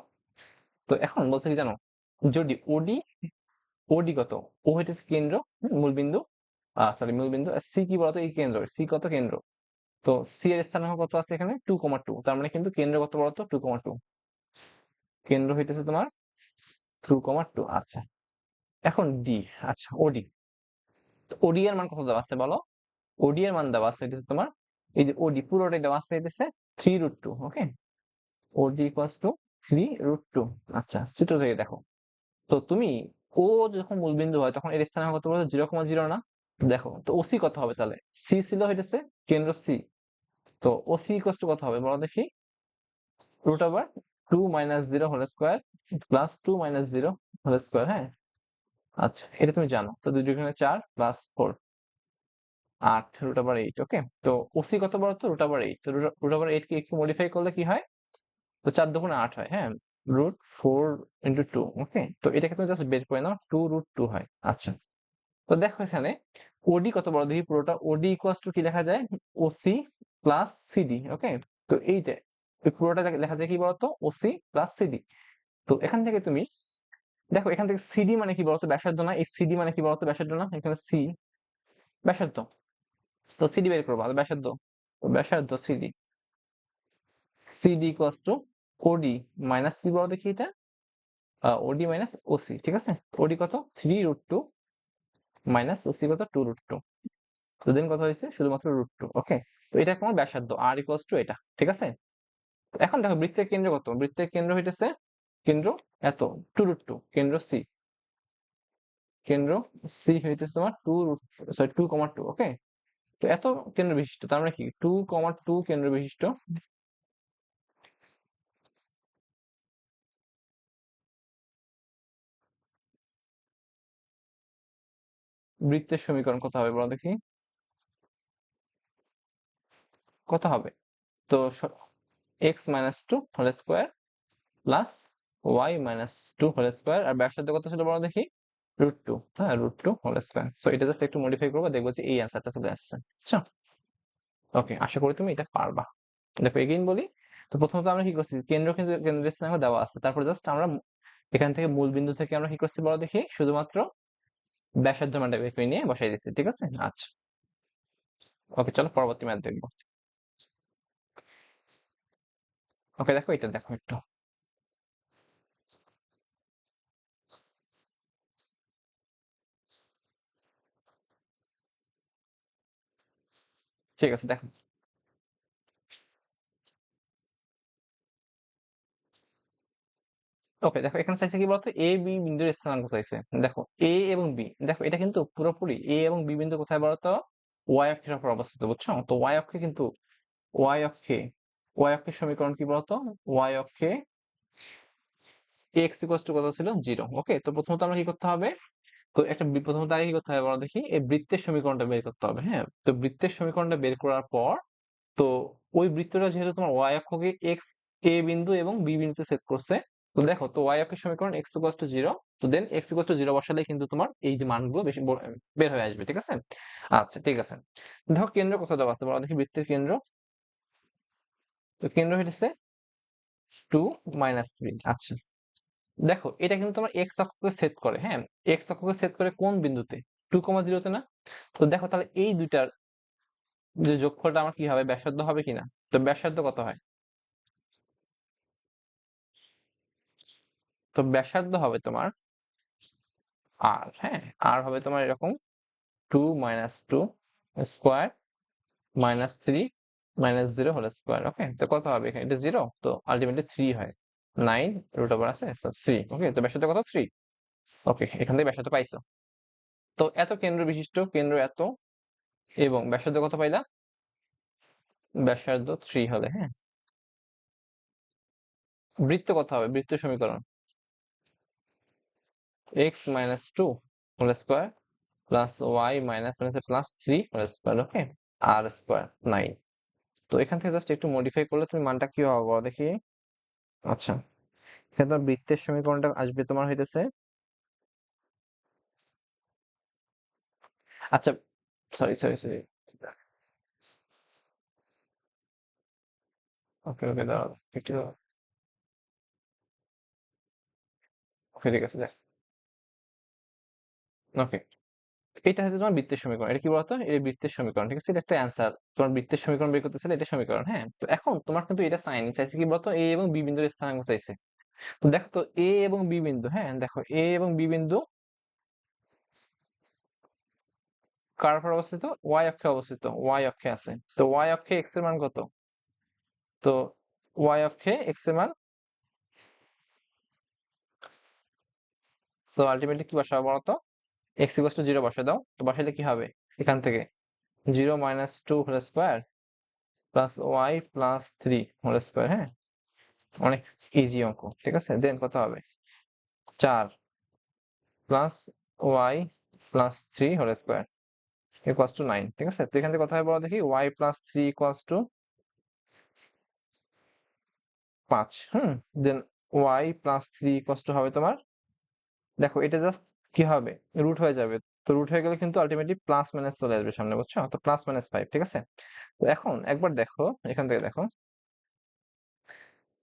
তো এখন বলছে কি জানো, যদি ওডি ওডি কত, ও হইতেছে কেন্দ্র, মূলবিন্দু, মূলবিন্দু, সি কি বলতো এই কেন্দ্র, সি কত কেন্দ্র, তো সি এর স্থানাঙ্ক কত আছে এখানে 2,2, তার মানে কিন্তু কেন্দ্র কত বলতো 2,2, কেন্দ্র হইতেছে তোমার 2,2। আচ্ছা, এখন ডি, আচ্ছা ওডি, তো ওডি এর মান কত দেওয়া আছে বলো? ওডি এর মান দেওয়া আছে হইতেছে তোমার, এই যে ওডি পুরোটাই দেওয়া আছে হইতেছে 3√2, ওকে? ওডি ইকুয়ালস টু 3√2। আচ্ছা, চিত্র থেকে দেখো, তো তুমি ও যখন মূলবিন্দু হয় তখন এর স্থানাঙ্ক কত বলতো 0,0 না? দেখো তো ওসি কত হবে তাহলে? সি ছিল হইতেছে কেন্দ্র সি, তো ওসি ইকুয়ালস টু কত হবে বলো দেখি? √2 - 0 whole square plus 2 - 0 whole square, হ্যাঁ? আচ্ছা, এটা তুমি জানো। তো 2 2 4 প্লাস 4 8 √8, ওকে? তো ওসি কত বলো তো? √8। তো √8 কে একটু মডিফাই করলে কি হয়? তো 4 দুগুণে 8 হয়, হ্যাঁ? √4 × 2, ওকে? তো এটাকে তুমি জাস্ট বের করে নাও, 2√2 হয়। আচ্ছা, তো দেখো এখানে ওডি কত বড় দেখি পুরোটা, ওডি ইকুয়ালস টু কি লেখা যায়? ওসি প্লাস সিডি, ওকে? তো এইটা এই পুরোটা লেখা যায় কি বলতো? OC plus CD. তো এখান থেকে তুমি দেখো, এখান থেকে সিডি মানে কি বলতো? ব্যাসার্ধ না? এই সিডি মানে কি বলতো? ব্যাসার্ধ না? এখানে সি ব্যাসার্ধ, তো সিডি বের করবো, আর ব্যাসার্ধ, তো ব্যাসার্ধ CD, CD equals to OD minus c বলো দেখি এটা, ওডি মাইনাস ওসি, ঠিক আছে? ওডি কত 3√2 মাইনাস ওসি কত 2√2, তো দেন কত হয়েছে শুধুমাত্র √2, ওকে? তো এটা তোমার ব্যাসার্ধ আর ইকুয়ালস টু এটা, ঠিক আছে? এখন দেখো বৃত্তের কেন্দ্র কত, বৃত্তের কেন্দ্র হইতেছে কেন্দ্র এত 2√2, কেন্দ্র সি, কেন্দ্র সি হইতেছে তোমার 2,2, ওকে? তো এত কেন্দ্র বিশিষ্ট, তার মানে কি 2,2 কেন্দ্র বিশিষ্ট বৃত্তের সমীকরণ কত হবে বলো দেখি? কত হবে? তো x - 2 whole square plus y - 2 whole square, আর ব্যাসার্ধ কত ছিল বলো দেখি? √2, হ্যাঁ, √2 হোল স্কয়ার। সো এটা জাস্ট একটু মডিফাই করবো, দেখবো যে এই অ্যান্সারটা চলে আসছে, বুঝছো? ওকে, আশা করি তুমি এটা পারবা। দেখো এগেইন বলি, তো প্রথমত আমরা কি করছি, কেন্দ্র কিন্তু কেন্দ্রের স্থানাঙ্ক দেওয়া আছে, তারপর জাস্ট আমরা এখান থেকে মূল বিন্দু থেকে আমরা কি করছি বলো দেখি? শুধুমাত্র ব্যাসার্ধ মানটা বের করে নিয়ে বসাই দিচ্ছি, ঠিক আছে? আচ্ছা, ওকে, চলো পরবর্তী ম্যাথ দেখবো। ওকে দেখো, এটা দেখো একটু, ঠিক আছে দেখো। ওকে দেখো, এখানে চাইছে কি বলতো? এ বি বিন্দুর স্থানাঙ্ক চাইছে। দেখো এ এবং বি, দেখো এটা কিন্তু পুরোপুরি এ এবং বি বিন্দু কোথায় বলতো? ওয়াই অক্ষের উপর অবস্থিত, বুঝছো? তো ওয়াই অক্ষে কিন্তু ওয়াই অক্ষে ওয়াই অক্ষের সমীকরণ কি বলতো? ওয়াই অক্ষে এক্স ইকুয়ালস টু কত ছিল? 0, ওকে? তো প্রথমত আমরা কি করতে হবে? তো একটা প্রথমত আগে কি করতে হবে বলো দেখি, এই বৃত্তের সমীকরণটা বের করতে হবে। হ্যাঁ, তো বৃত্তের সমীকরণটা বের করার পর, তো ওই বৃত্তটা যেহেতু তোমার y অক্ষকে x a বিন্দু এবং b বিন্দুতে ছেদ করছে, তো দেখো তো y অক্ষের সমীকরণ x = 0, তো দেন x = 0 বসালে কিন্তু তোমার এই যে মানগুলো বেশি বের হয়ে আসবে, ঠিক আছে? আচ্ছা ঠিক আছে, দেখো কেন্দ্র কোথায় দেওয়া আছে বলো দেখি, বৃত্তের কেন্দ্র, তো কেন্দ্র হইতেছে 2 - 3। আচ্ছা, দেখো এটা কিন্তু তোমার x অক্ষকে ছেদ করে। হ্যাঁ, x অক্ষকে ছেদ করে কোন বিন্দুতে? 2, 0 তে না? তো দেখো তাহলে এই দুইটার যে যোগফলটা আমার কি হবে, ব্যাসার্ধ হবে কিনা? তো ব্যাসার্ধ কত হয়? তো ব্যাসার্ধ হবে তোমার আর, হ্যাঁ, আর হবে তোমার এরকম 2 - 2 স্কোয়ার মাইনাস 3 -0 হোল স্কোয়ার। ওকে, তো কত হবে এখানে? এটা 0, তো আলটিমেটলি 3 হয়। 9 রুট ওভার আছে 3। ওকে, তো ব্যাসার্ধ কত? 3। ওকে, এখান থেকে ব্যাসার্ধ পাইছো। তো এত কেন্দ্র বিশিষ্ট কেন্দ্র এত, এবং ব্যাসার্ধ কত পাইলা? ব্যাসার্ধ 3 হলে, হ্যাঁ, বৃত্ত কত হবে? বৃত্ত সমীকরণ x - 2 whole square plus y plus 3 whole square. Okay, r square 9। তো এখান থেকে জাস্ট একটু মডিফাই করলে তুমি মানটা কি হবে বলো দেখি। আচ্ছা, এখানে তোমার বৃত্তের সমীকরণটা আসবে তোমার হইতেছে, আচ্ছা, সরি সরি সরি, ওকে ওকে, দাঁড়াও একটু, ওকে ঠিক আছে দেখ, ওকে, এটা হচ্ছে তোমার বৃত্তের সমীকরণ। এটা কি বলতো? এটা বৃত্তের সমীকরণ, ঠিক আছে? এটা একটা অ্যান্সার, তোমার বৃত্তের সমীকরণ বের করতেছিলে, এটা সমীকরণ। হ্যাঁ, তো এখন তোমার কিন্তু এটা চাইছে কি বলতো, এ এবং বি বিন্দুর স্থানাঙ্ক চাইছে। তো দেখো তো এ এবং বি বিন্দু, হ্যাঁ দেখো এ এবং বি বিন্দু কার উপর অবস্থিত? ওয়াই অক্ষে অবস্থিত, ওয়াই অক্ষে আছে। তো ওয়াই অক্ষে এক্স এর মান কত? তো ওয়াই অক্ষে এক্স এর মান, সো আলটিমেটলি কি বসাবো বলতো? এক্স ইকুয়ালস টু 0 বসাই দাও, তো বসাইলে কি হবে এখান থেকে? 0 - 2 whole square plus y plus 3 whole square. হ্যাঁ, অনেক ইজি অঙ্ক, ঠিক আছে? দেন কত হবে? 4 plus y plus 3 whole square equals to 9, ঠিক আছে? তো এখান থেকে কত হবে বলো দেখি, y plus 3 equals to 5। Then y plus 3 equals to হবে তোমার, দেখো এটা জাস্ট কি হবে, রুট হয়ে যাবে। তো রুট হয়ে গেলে কিন্তু আলটিমেটলি প্লাস মাইনাস চলে আসবে সামনে, বুঝছো? তো প্লাস -5, ঠিক আছে? তো এখন একবার দেখো, এখান থেকে দেখো,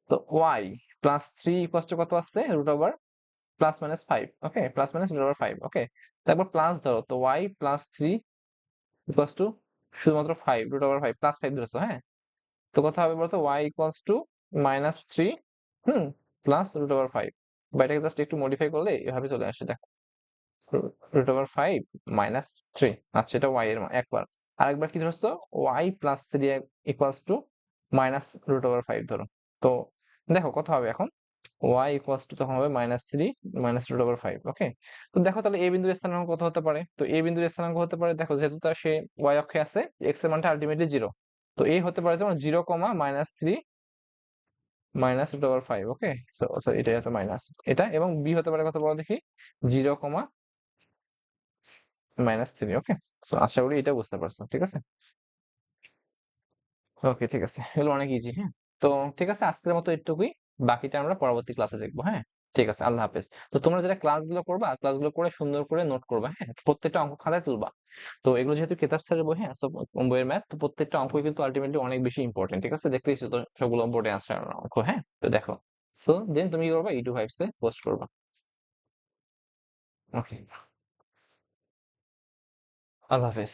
তো ওয়াই প্লাস 3 ইকুয়ালস টু কত আসছে? Root over +-5। ওকে, +-√5। ওকে, তো একবার প্লাস ধরো, তো ওয়াই প্লাস 3 ইকুয়ালস টু শুধুমাত্র 5, √5 +5 ধরেছো। হ্যাঁ, তো কত হবে বলতো? ওয়াই ইকুয়ালস টু -3 +√5, বা এটাকে জাস্ট একটু মডিফাই করলে এভাবে চলে আসে, দেখো √5 -3। আচ্ছা, এটা ওয়াই এর মান একবার। আরেকবার কি ধরছো? ওয়াই প্লাস 3 ইকুয়ালস টু -√5 ধরো। তো দেখো কত হবে এখন? ওয়াই ইকুয়ালস টু তখন হবে -3 -√5। ওকে, তো দেখো তাহলে এ বিন্দুর স্থানাঙ্ক কত হতে পারে? তো এ বিন্দুর স্থানাঙ্ক হতে পারে, দেখো যেহেতু তার সে ওয়াই অক্ষে আছে, এক্স এর মানটা আলটিমেটলি 0, তো এ হতে পারে তোমার 0, -3 -√5। ওকে, সরি এটা এত মাইনাস, এটা, এবং বি হতে পারে কত বলো দেখি, 0, -3। ওকে, সো আশা করি এটা বুঝতে পারছো, ঠিক আছে? ওকে ঠিক আছে, এগুলো অনেক ইজি। হ্যাঁ, তো ঠিক আছে, আজকের মতো এটুকুই, বাকিটা আমরা পরবর্তী ক্লাসে দেখবো। হ্যাঁ, ঠিক আছে, আল্লাহ হাফেজ। তো তোমরা যেটা ক্লাসগুলো করবা, ক্লাসগুলো করে সুন্দর করে নোট করবা। হ্যাঁ, প্রত্যেকটা অঙ্ক খাতায় তুলবা। তো এগুলো যেহেতু কেতাব স্যারের বই, হ্যাঁ, সব বইয়ের ম্যাথ, তো প্রত্যেকটা অঙ্ক কিন্তু আলটিমেটলি অনেক বেশি ইম্পর্টেন্ট, ঠিক আছে? দেখতেইছো তো সবগুলো বোর্ডে আসে অঙ্ক। হ্যাঁ, তো দেখো, সো দেন তুমি কি করবা, ইউটিউব ভাইবসে পোস্ট করবা। ওকে, আল্লাহ হাফেজ।